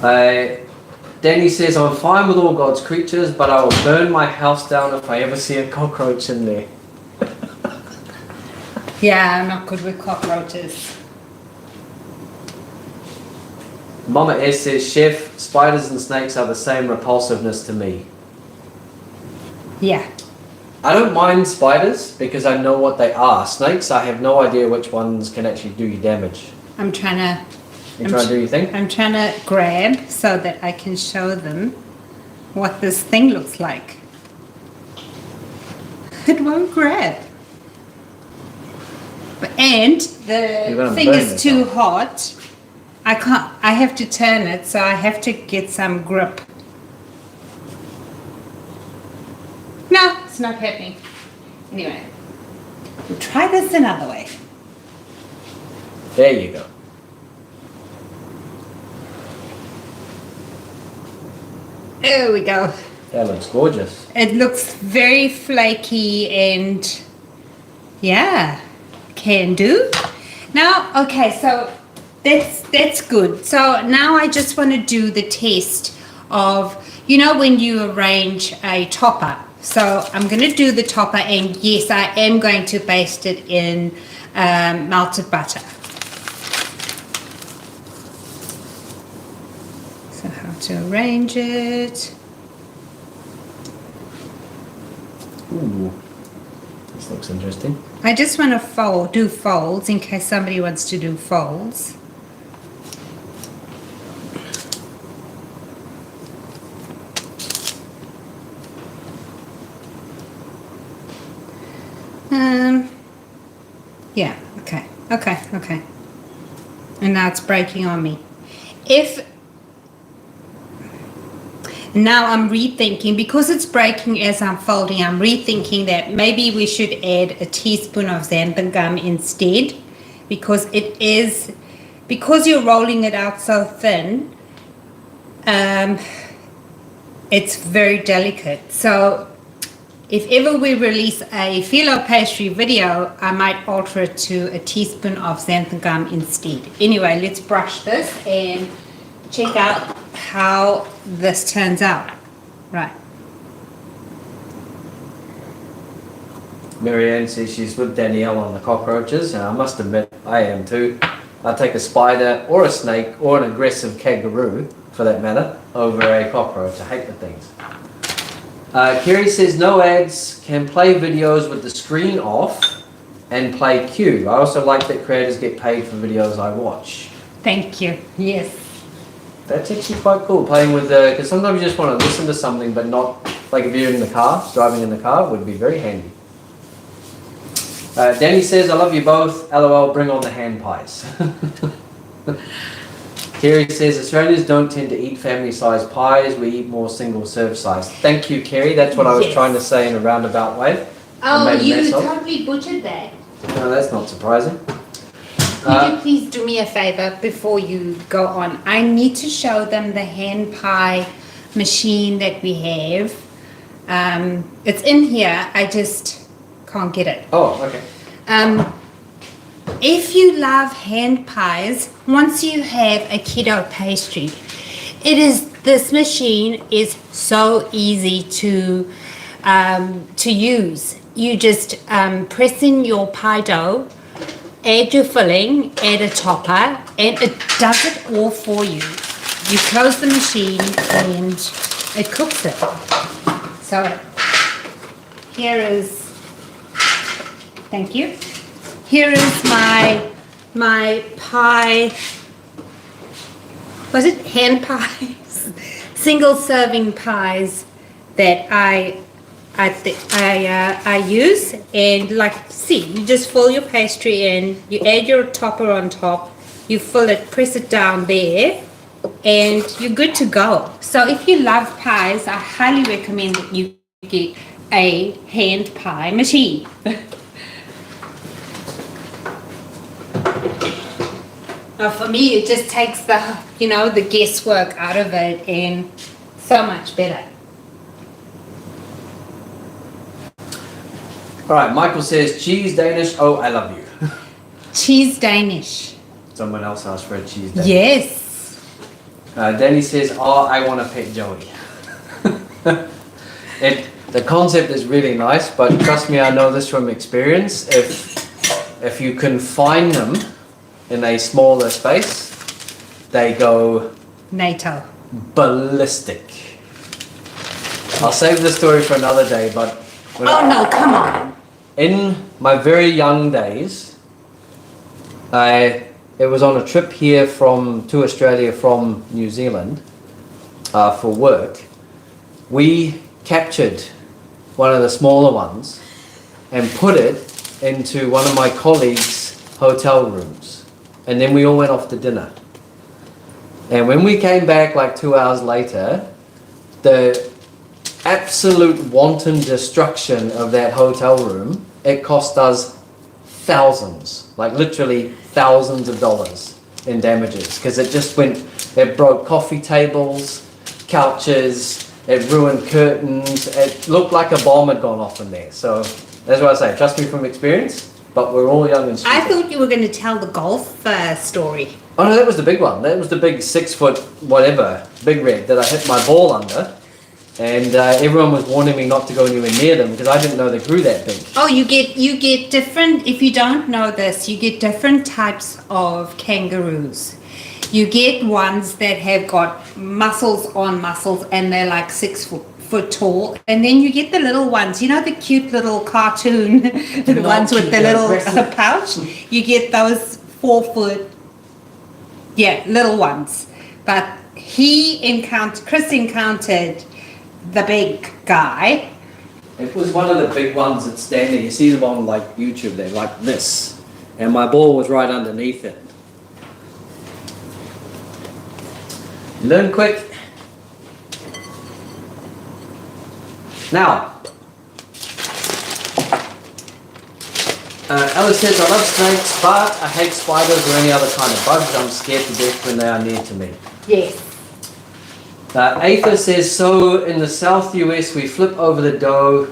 Danny says, I'm fine with all God's creatures, but I will burn my house down if I ever see a cockroach in there. Yeah, I'm not good with cockroaches. Mama S says, Chef, spiders and snakes are the same repulsiveness to me. Yeah. I don't mind spiders because I know what they are. Snakes, I have no idea which ones can actually do you damage. I'm trying to You try to do your thing? I'm trying to grab so that I can show them what this thing looks like. It won't grab. And the thing is too hot. I can't, I have to turn it, so I have to get some grip. No, it's not happening. Anyway, we'll try this another way. There you go. There we go. That looks gorgeous. It looks very flaky and yeah, can do. Now, okay, so that's good. So now I just want to do the test of, you know, when you arrange a topper. So I'm going to do the topper, and yes, I am going to baste it in melted butter. So how to arrange it. Ooh, this looks interesting. I just want to do folds in case somebody wants to do folds. Yeah, okay. And now it's breaking on me. Now I'm rethinking, because it's breaking as I'm folding, I'm rethinking that maybe we should add a teaspoon of xanthan gum instead, because you're rolling it out so thin, it's very delicate. So if ever we release a Filo Pastry video, I might alter it to a teaspoon of xanthan gum instead. Anyway, let's brush this and check out how this turns out. Right. Marianne says she's with Danielle on the cockroaches, and I must admit I am too. I take a spider or a snake or an aggressive kangaroo, for that matter, over a cockroach. I hate the things. Kerry says no ads, can play videos with the screen off and play Q. I also like that creators get paid for videos I watch. Thank you. Yes. That's actually quite cool, playing with the, because sometimes you just want to listen to something, but not, like if you're in the car, driving in the car, would be very handy. Danny says, I love you both, LOL, bring on the hand pies. Kerry says, Australians don't tend to eat family-sized pies, we eat more single-serve size. Thank you, Kerry, that's what I was trying to say in a roundabout way. Oh, you totally butchered that. No, that's not surprising. Could you please do me a favor before you go on? I need to show them the hand pie machine that we have. It's in here, I just can't get it. Oh, okay. If you love hand pies, once you have a keto pastry, this machine is so easy to use. You just press in your pie dough, add your filling, add a topper, and it does it all for you. You close the machine and it cooks it. So here is, thank you. Here is my pie, was it hand pies? Single serving pies that I use, and like, see, you just fill your pastry in, you add your topper on top, you fill it, press it down there, and you're good to go. So if you love pies, I highly recommend that you get a hand pie machine. Now for me, it just takes the guesswork out of it, and so much better. All right, Michael says, cheese Danish, oh, I love you. Cheese Danish. Someone else asked for a cheese Danish. Yes. Danny says, oh, I want to pet Joey. The concept is really nice, but trust me, I know this from experience. If you confine them in a smaller space, they go NATO. ballistic. I'll save the story for another day, but No, come on. in my very young days, I it was on a trip here to Australia from New Zealand for work. We captured one of the smaller ones and put it into one of my colleagues' hotel rooms. And then we all went off to dinner. And when we came back like 2 hours later, the absolute wanton destruction of that hotel room, it cost us thousands, like literally thousands of dollars in damages, because it broke coffee tables, couches, it ruined curtains, it looked like a bomb had gone off in there. So that's what I say, trust me from experience, but we're all young and stupid. I thought you were going to tell the golf story. Oh no, that was the big one. That was the big 6 foot whatever, big red that I hit my ball under. And everyone was warning me not to go anywhere near them because I didn't know they grew that big. Oh, you get different, if you don't know this, you get different types of kangaroos. You get ones that have got muscles on muscles and they're like 6 foot tall. And then you get the little ones, you know, the cute little cartoon, the ones with the little pouch. You get those 4 foot, little ones. But Chris encountered the big guy. It was one of the big ones that's standing. You see them on like YouTube, they're like this. And my ball was right underneath it. Learn quick. Now, Alice says, I love snakes, but I hate spiders or any other kind of bugs. I'm scared to death when they are near to me. Yes. Aether says, so in the South US, we flip the dough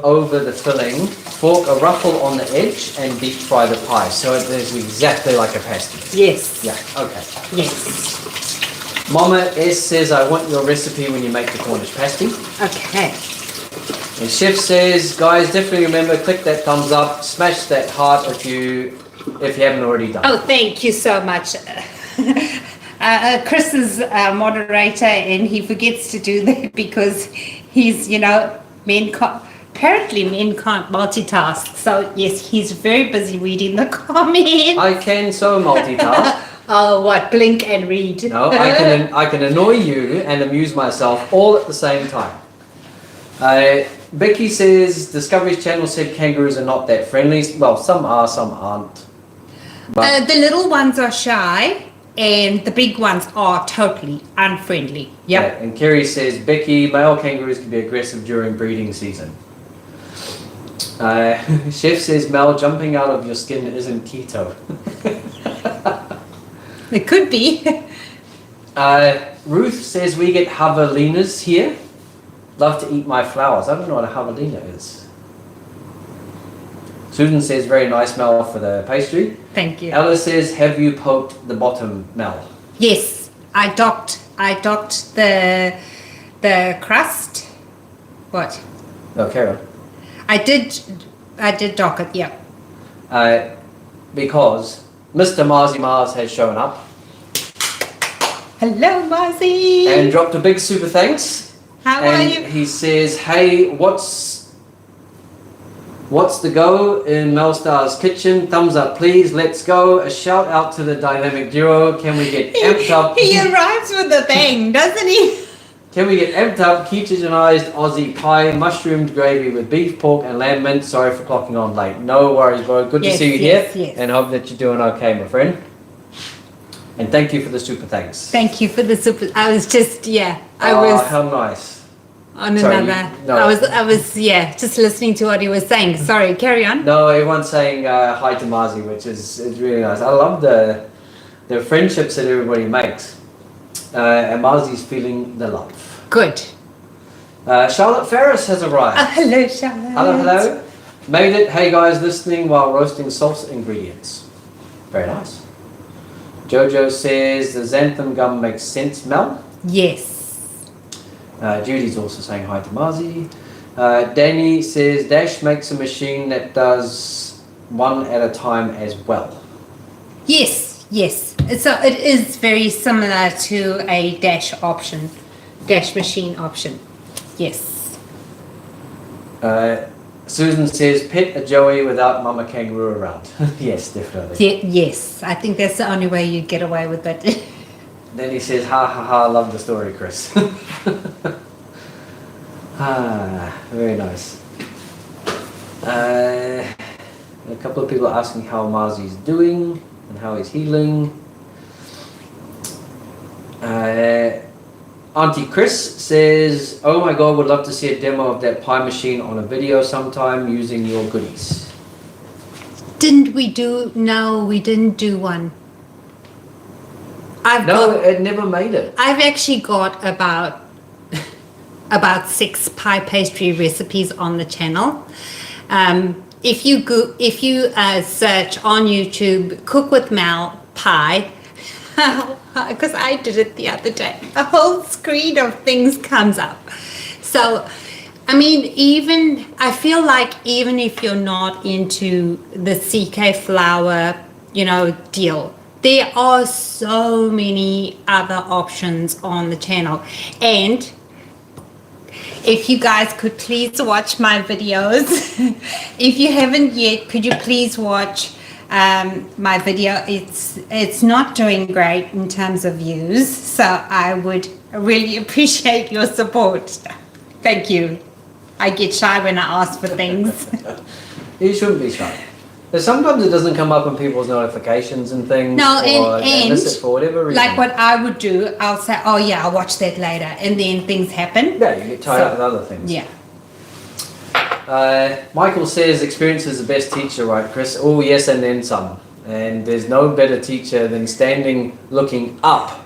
over the filling, fork a ruffle on the edge, and deep fry the pie. So it is exactly like a pasty. Yes. Yeah, okay. Yes. Mama S says, I want your recipe when you make the Cornish pasty. Okay. And Chef says, guys, definitely remember, click that thumbs up, smash that heart if you haven't already done. Oh, thank you so much. Chris is a moderator and he forgets to do that because he's, apparently men can't multitask. So yes, he's very busy reading the comments. I can so multitask. Oh, what? Blink and read. No, I can annoy you and amuse myself all at the same time. Becky says, Discovery's channel said kangaroos are not that friendly. Well, some are, some aren't. But The little ones are shy. And the big ones are totally unfriendly. Yep. Yeah. And Kerry says, Becky, male kangaroos can be aggressive during breeding season. Chef says, Mel, jumping out of your skin isn't keto. It could be. Ruth says, we get javelinas here. Love to eat my flowers. I don't know what a javelina is. Susan says, very nice, Mel, for the pastry. Thank you. Ella says, have you poked the bottom, Mel? Yes, I docked the crust. What? No, Karen. I did dock it, yeah. Because Mr. Marzi Mars has shown up. Hello, Marzi. And dropped a big super thanks. How are you? He says, hey, what's the go in Mel Star's kitchen? Thumbs up, please. Let's go. A shout out to the dynamic duo. Can we get amped up? He arrives with a bang, doesn't he? Can we get amped up, ketogenized Aussie pie, mushroomed gravy with beef, pork, and lamb mint? Sorry for clocking on late. No worries, bro. Good to see you here. Yes. And hope that you're doing okay, my friend. And thank you for the super thanks. Thank you for the super. I was just, I Oh, was how nice. on Sorry, another. no. I was, just listening to what he was saying. Sorry, carry on. No, everyone's saying hi to Marzi, which is really nice. I love the friendships that everybody makes. And Marzi's feeling the love. Good. Charlotte Ferris has arrived. Hello, Charlotte. Hello. Made it. Hey guys, listening while roasting salsa ingredients. Very nice. Jojo says the xanthan gum makes sense, Mel. Yes. Judy's also saying hi to Marzi. Danny says Dash makes a machine that does one at a time as well. Yes. So it is very similar to a dash machine option. Yes. Susan says, pet a Joey without Mama Kangaroo around. Yes, definitely. Yes, I think that's the only way you get away with it. Then he says, ha ha ha, love the story, Chris. Very nice. A couple of people are asking how Marzi's doing and how he's healing. Auntie Chris says, oh my god, would love to see a demo of that pie machine on a video sometime using your goodies. Didn't we do? No, we didn't do one. It never made it. I've actually got about 6 pie pastry recipes on the channel. If you search on YouTube, Cook with Mal Pie, because I did it the other day, a whole screen of things comes up. So, I mean, I feel like even if you're not into the CK flour, deal, there are so many other options on the channel. And if you guys could please watch my videos. If you haven't yet, could you please watch my video? It's not doing great in terms of views, so I would really appreciate your support. Thank you. I get shy when I ask for things. You shouldn't be shy. But sometimes it doesn't come up in people's notifications and things. No, or they miss it for whatever reason. Like what I would do, I'll say, oh yeah, I'll watch that later, and then things happen. Yeah, you get tied up with other things. Yeah. Michael says experience is the best teacher, right, Chris? Oh, yes, and then some. And there's no better teacher than standing looking up,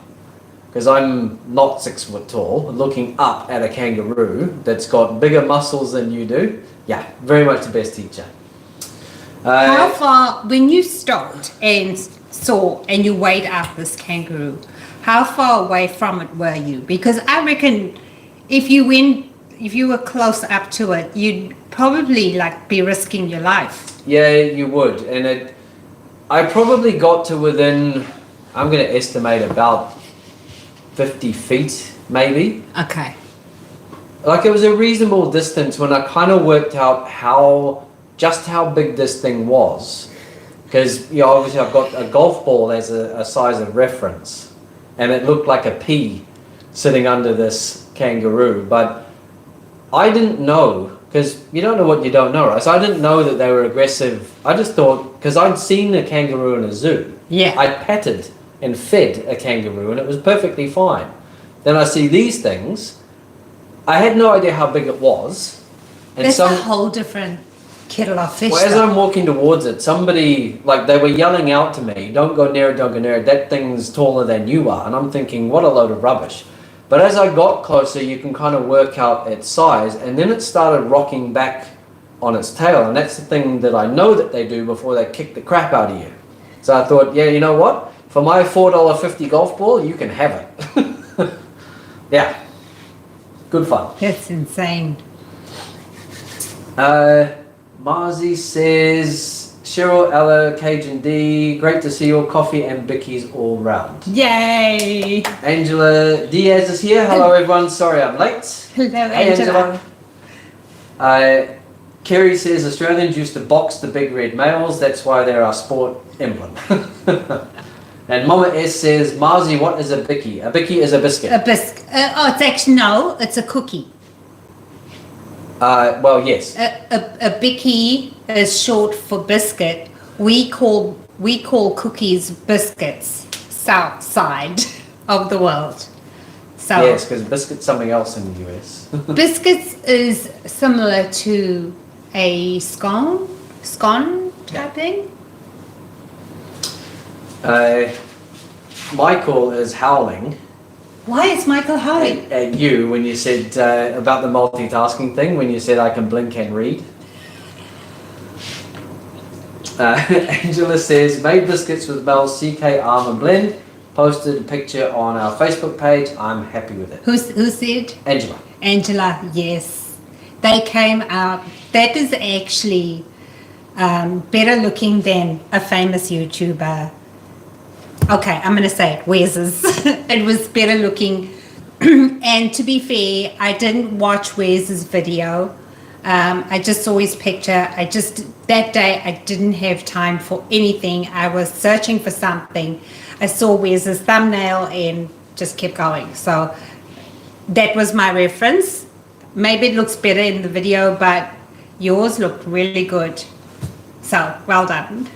because I'm not 6 foot tall, looking up at a kangaroo that's got bigger muscles than you do. Yeah, very much the best teacher. How far, when you stopped and saw and you weighed up this kangaroo, how far away from it were you? Because I reckon if you were close up to it, you'd probably be risking your life. Yeah, you would. And I probably got to within, I'm going to estimate about 50 feet, maybe. Okay. It was a reasonable distance when I kind of worked out just how big this thing was, because obviously I've got a golf ball as a size of reference, and it looked like a pea sitting under this kangaroo, but I didn't know, because you don't know what you don't know, right? So I didn't know that they were aggressive. I just thought, because I'd seen a kangaroo in a zoo, I'd petted and fed a kangaroo and it was perfectly fine. Then I see these things, I had no idea how big it was, and that's a whole different kettle of fish. Well, as I'm walking towards it, somebody, they were yelling out to me, don't go near it, don't go near it, that thing's taller than you are. And I'm thinking, what a load of rubbish. But as I got closer, you can kind of work out its size, and then it started rocking back on its tail. And that's the thing that I know that they do before they kick the crap out of you. So I thought, yeah, you know what? For my $4.50 golf ball, you can have it. Yeah. Good fun. That's insane. Marzi says, Cheryl, Ella, Cajun D, great to see your coffee and bickies all round. Yay! Angela Diaz is here. Hello everyone, sorry I'm late. Hello, Hey, Angela. Kerry says Australians used to box the big red males, that's why they're our sport emblem. And Mama S says, Marzi, what is a bicky? A bicky is a biscuit. A biscuit. It's actually, no, it's a cookie. Well, yes. A bicky is short for biscuit. We call cookies biscuits south side of the world. So yes, because biscuit's something else in the US. Biscuits is similar to a scone type thing. Michael is howling. Why is Michael howling? At you when you said about the multitasking thing, when you said I can blink and read. Angela says, made biscuits with Mel's CK Almond blend, posted a picture on our Facebook page. I'm happy with it. Who said? Angela. Angela, yes. They came out. That is actually better looking than a famous YouTuber. Okay, I'm going to say it. Wes's. It was better looking. And to be fair, I didn't watch Wes's video. I just saw his picture. That day I didn't have time for anything. I was searching for something. I saw Wes's thumbnail and just kept going. So that was my reference. Maybe it looks better in the video, but yours looked really good. So well done.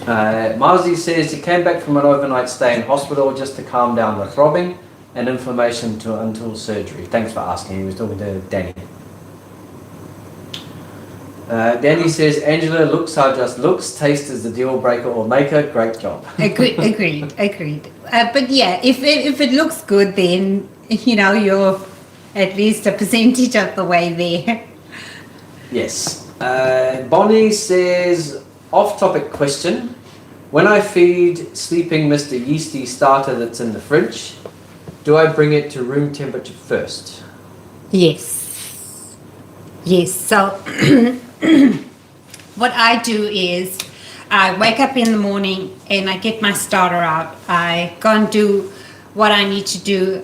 Marzi says he came back from an overnight stay in hospital just to calm down the throbbing and inflammation until surgery. Thanks for asking. He was talking to Danny. Danny says, Angela, looks are just looks. Taste is the deal breaker or maker. Great job. Agreed. But yeah, if it looks good, then you're at least a percentage of the way there. Yes. Bonnie says, off-topic question. When I feed sleeping Mr. Yeasty starter that's in the fridge, do I bring it to room temperature first? Yes. So what I do is I wake up in the morning and I get my starter out. I go and do what I need to do.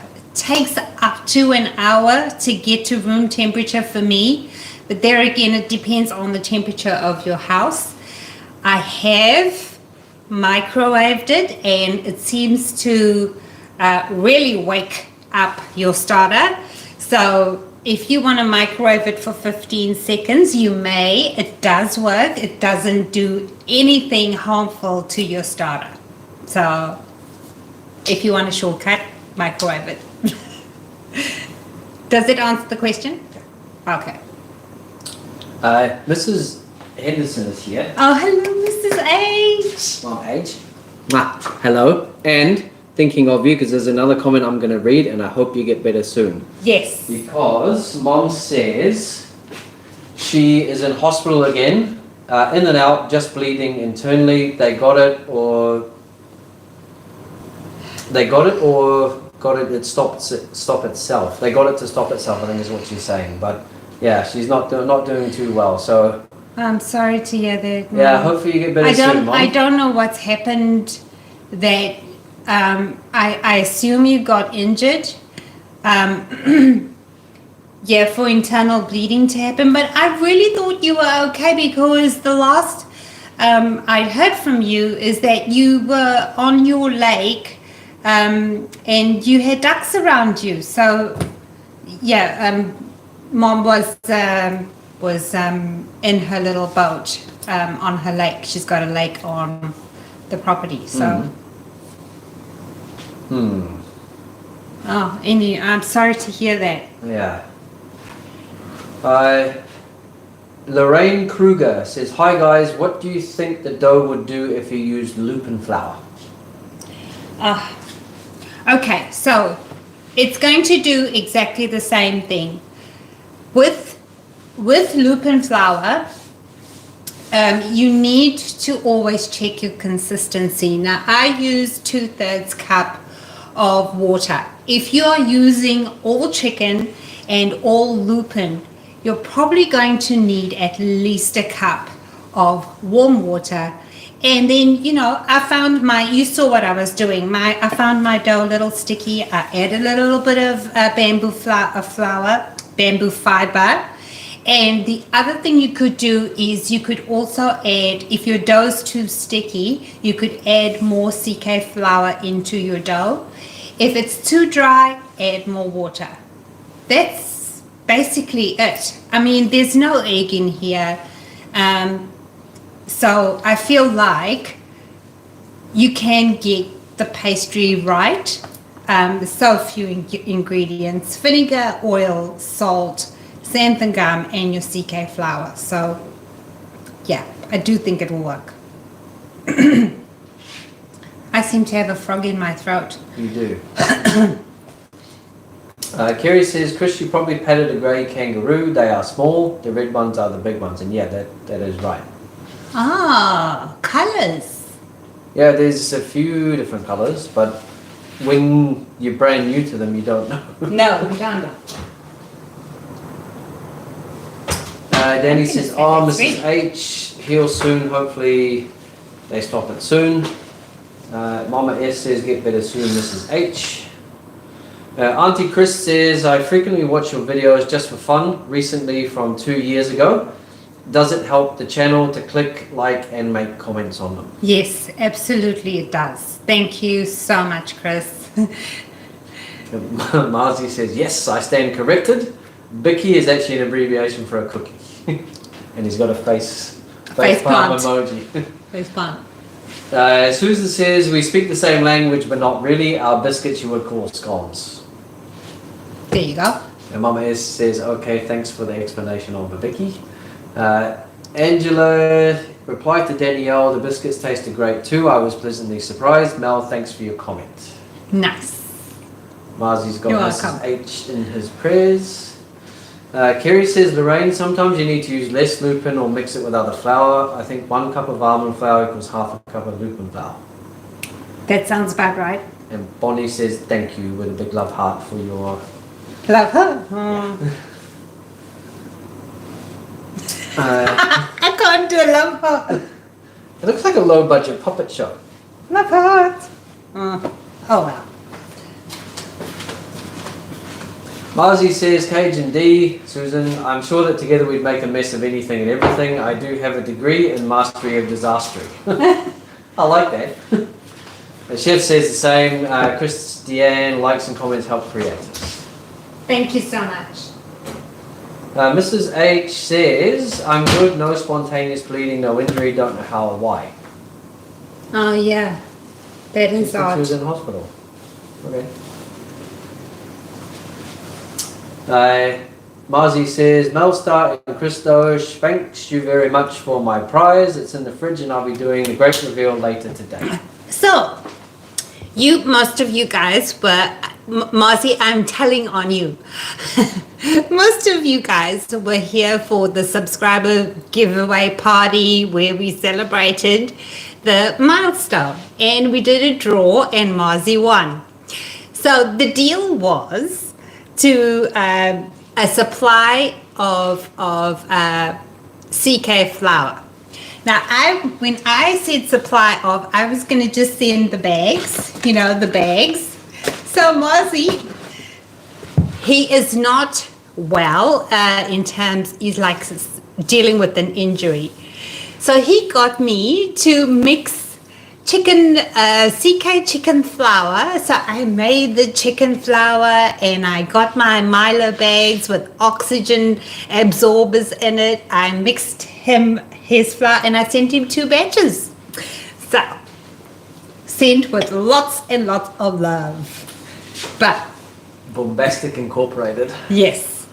It takes up to an hour to get to room temperature for me. But there again, it depends on the temperature of your house. I have microwaved it and it seems to really wake up your starter. So if you want to microwave it for 15 seconds, you may. It does work. It doesn't do anything harmful to your starter. So if you want a shortcut, microwave it. Does it answer the question? Okay. Mrs. Henderson is here. Oh, hello, Mrs. H. Mom H. Hello. And thinking of you because there's another comment I'm going to read and I hope you get better soon. Yes. Because Mom says she is in hospital again, in and out, just bleeding internally. They got it or it stop itself. They got it to stop itself, I think is what she's saying. But yeah, she's not doing too well. So I'm sorry to hear that. Mom. Yeah, hopefully you get better soon, Mom. I don't know what's happened that I assume you got injured. Yeah, for internal bleeding to happen. But I really thought you were okay because the last I heard from you is that you were on your lake and you had ducks around you. So yeah, Mom was in her little boat on her lake. She's got a lake on the property. So. Oh, Indy, I'm sorry to hear that. Yeah. Lorraine Kruger says, hi guys, what do you think the dough would do if you used lupin flour? Okay, so it's going to do exactly the same thing. With lupin flour, you need to always check your consistency. Now, I use 2/3 cup of water. If you are using all chicken and all lupin, you're probably going to need at least a cup of warm water. And then, I found you saw what I was doing. I found my dough a little sticky. I added a little bit of bamboo fiber. And the other thing you could do is you could also add, if your dough's too sticky, you could add more CK flour into your dough. If it's too dry, add more water. That's basically it. I mean, there's no egg in here. So I feel like you can get the pastry right. There's so few ingredients: vinegar, oil, salt, xanthan gum, and your CK flour. So yeah, I do think it will work. I seem to have a frog in my throat. You do. Kerry says, Chris, you probably patted a grey kangaroo. They are small. The red ones are the big ones. And yeah, that is right. Ah, colours. Yeah, there's a few different colours, but when you're brand new to them, you don't know. No, we don't know. Danny says, Mrs. H, heal soon. Hopefully they stop it soon. Mama S says, get better soon, Mrs. H. Auntie Chris says, I frequently watch your videos just for fun, recently from 2 years ago. Does it help the channel to click, like, and make comments on them? Yes, absolutely it does. Thank you so much, Chris. Marzi says, yes, I stand corrected. Bicky is actually an abbreviation for a cookie. And he's got a face palm emoji. Face palm. Susan says, we speak the same language, but not really. Our biscuits you would call scones. There you go. And Mama S says, okay, thanks for the explanation of Vicky. Angela replied to Danielle, the biscuits tasted great too. I was pleasantly surprised. Mel, thanks for your comment. Nice. Marzi's got Mrs. H in his prayers. Kerry says, Lorraine, sometimes you need to use less lupin or mix it with other flour. I think 1 cup of almond flour equals half a cup of lupin flour. That sounds about right. And Bonnie says, thank you, with a big love heart for your... Love her. Yeah. I can't do a love heart. It looks like a low-budget puppet show. Love heart. Oh well. Marzi says, Cajun D, Susan, I'm sure that together we'd make a mess of anything and everything. I do have a degree in mastery of disastery. I like that. The chef says the same. Christiane, likes and comments help creators. Thank you so much. Mrs. H says, I'm good, no spontaneous bleeding, no injury, don't know how or why. Oh yeah, that is She odd. was in hospital. Okay. Marzi says, Melstar and Christos, thanks you very much for my prize. It's in the fridge and I'll be doing the great reveal later today. So, most of you guys were, Marzi, I'm telling on you. Most of you guys were here for the subscriber giveaway party where we celebrated the milestone and we did a draw and Marzi won. So the deal was to a supply of CK flour. Now, when I said supply of, I was going to just send the bags, the bags. So Marzi, he is not well in terms, he's like dealing with an injury. So he got me to mix CK chicken flour. So I made the chicken flour and I got my Milo bags with oxygen absorbers in it. I mixed his flour and I sent him 2 batches. So, sent with lots and lots of love. But Bombastic Incorporated. yes.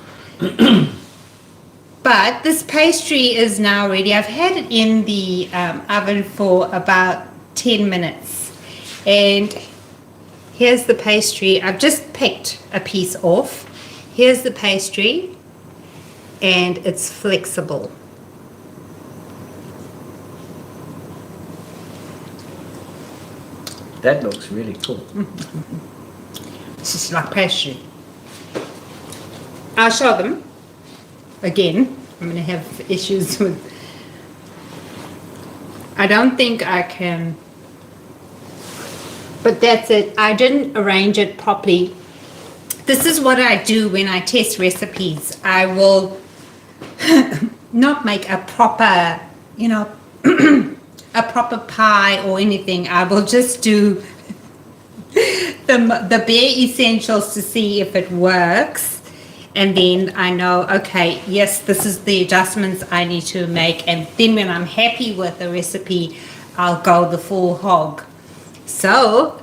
But this pastry is now ready. I've had it in the oven for about 10 minutes. And here's the pastry. I've just picked a piece off. Here's the pastry. And it's flexible. That looks really cool. It's just like pastry. I'll show them again. I'm going to have issues with... I don't think I can... But that's it. I didn't arrange it properly. This is what I do when I test recipes. I will not make a proper, a proper pie or anything. I will just do the bare essentials to see if it works, and then I know, okay, yes, this is the adjustments I need to make, and then when I'm happy with the recipe, I'll go the full hog. So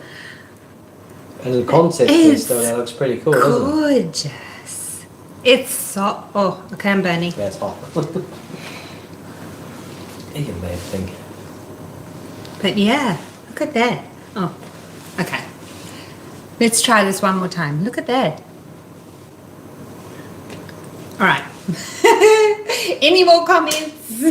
and the concept is though, that looks pretty cool, isn't it? gorgeous. It's so... Oh, okay, I'm burning. Yeah, it's hot. You mad thing. But yeah, look at that. Oh, okay. Let's try this one more time. Look at that. All right. Any more comments?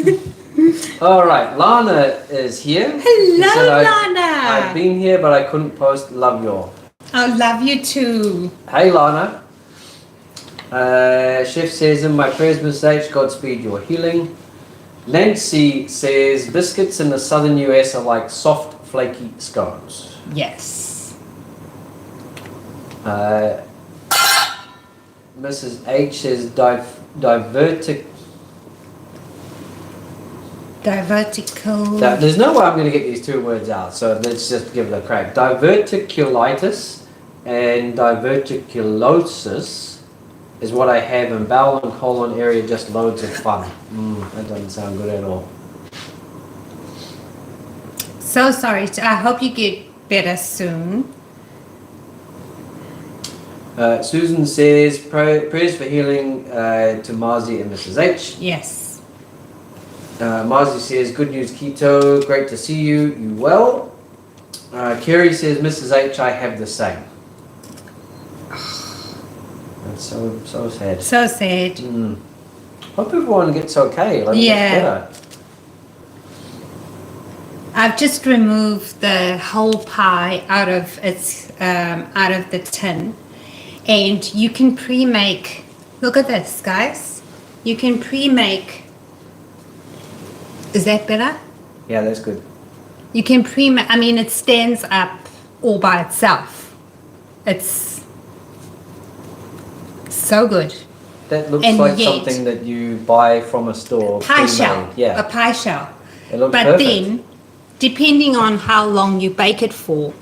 All right, Lana is here. Hello, She said, Lana. I've been here, but I couldn't post. Love you all. I love you too. Hey, Lana. Chef says, in my prayers, Miss H, Godspeed your healing. Nancy says, biscuits in the southern US are like soft, flaky scones. Yes. Mrs. H says divertic. Divertical. There's no way I'm going to get these two words out, so let's just give it a crack. Diverticulitis and diverticulosis is what I have in bowel and colon area, just loads of fun. That doesn't sound good at all. So sorry. I hope you get better soon. Susan says, prayers for healing to Marzi and Mrs. H. Yes. Marzi says, good news keto, great to see you, you well. Kerry says, Mrs. H, I have the same. That's so sad. So sad. Hope everyone gets okay. Like, yeah. I've just removed the whole pie out of its out of the tin, and you can pre-make. Look at this, guys. You can pre-make. Is that better? Yeah, that's good. You can pre-make. I mean, it stands up all by itself. It's so good. That looks and like yet, something that you buy from a store. Pie shell. Yeah. A pie shell. It looks but perfect. Then, depending on how long you bake it for,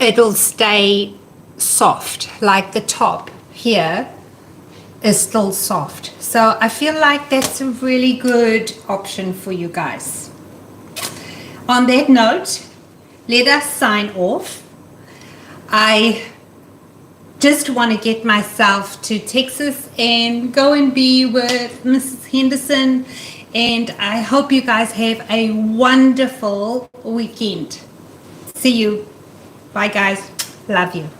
it'll stay soft. Like the top here is still soft. So I feel like that's a really good option for you guys. On that note, let us sign off. I just want to get myself to Texas and go and be with Mrs. Henderson, and I hope you guys have a wonderful weekend. See you. Bye guys. Love you.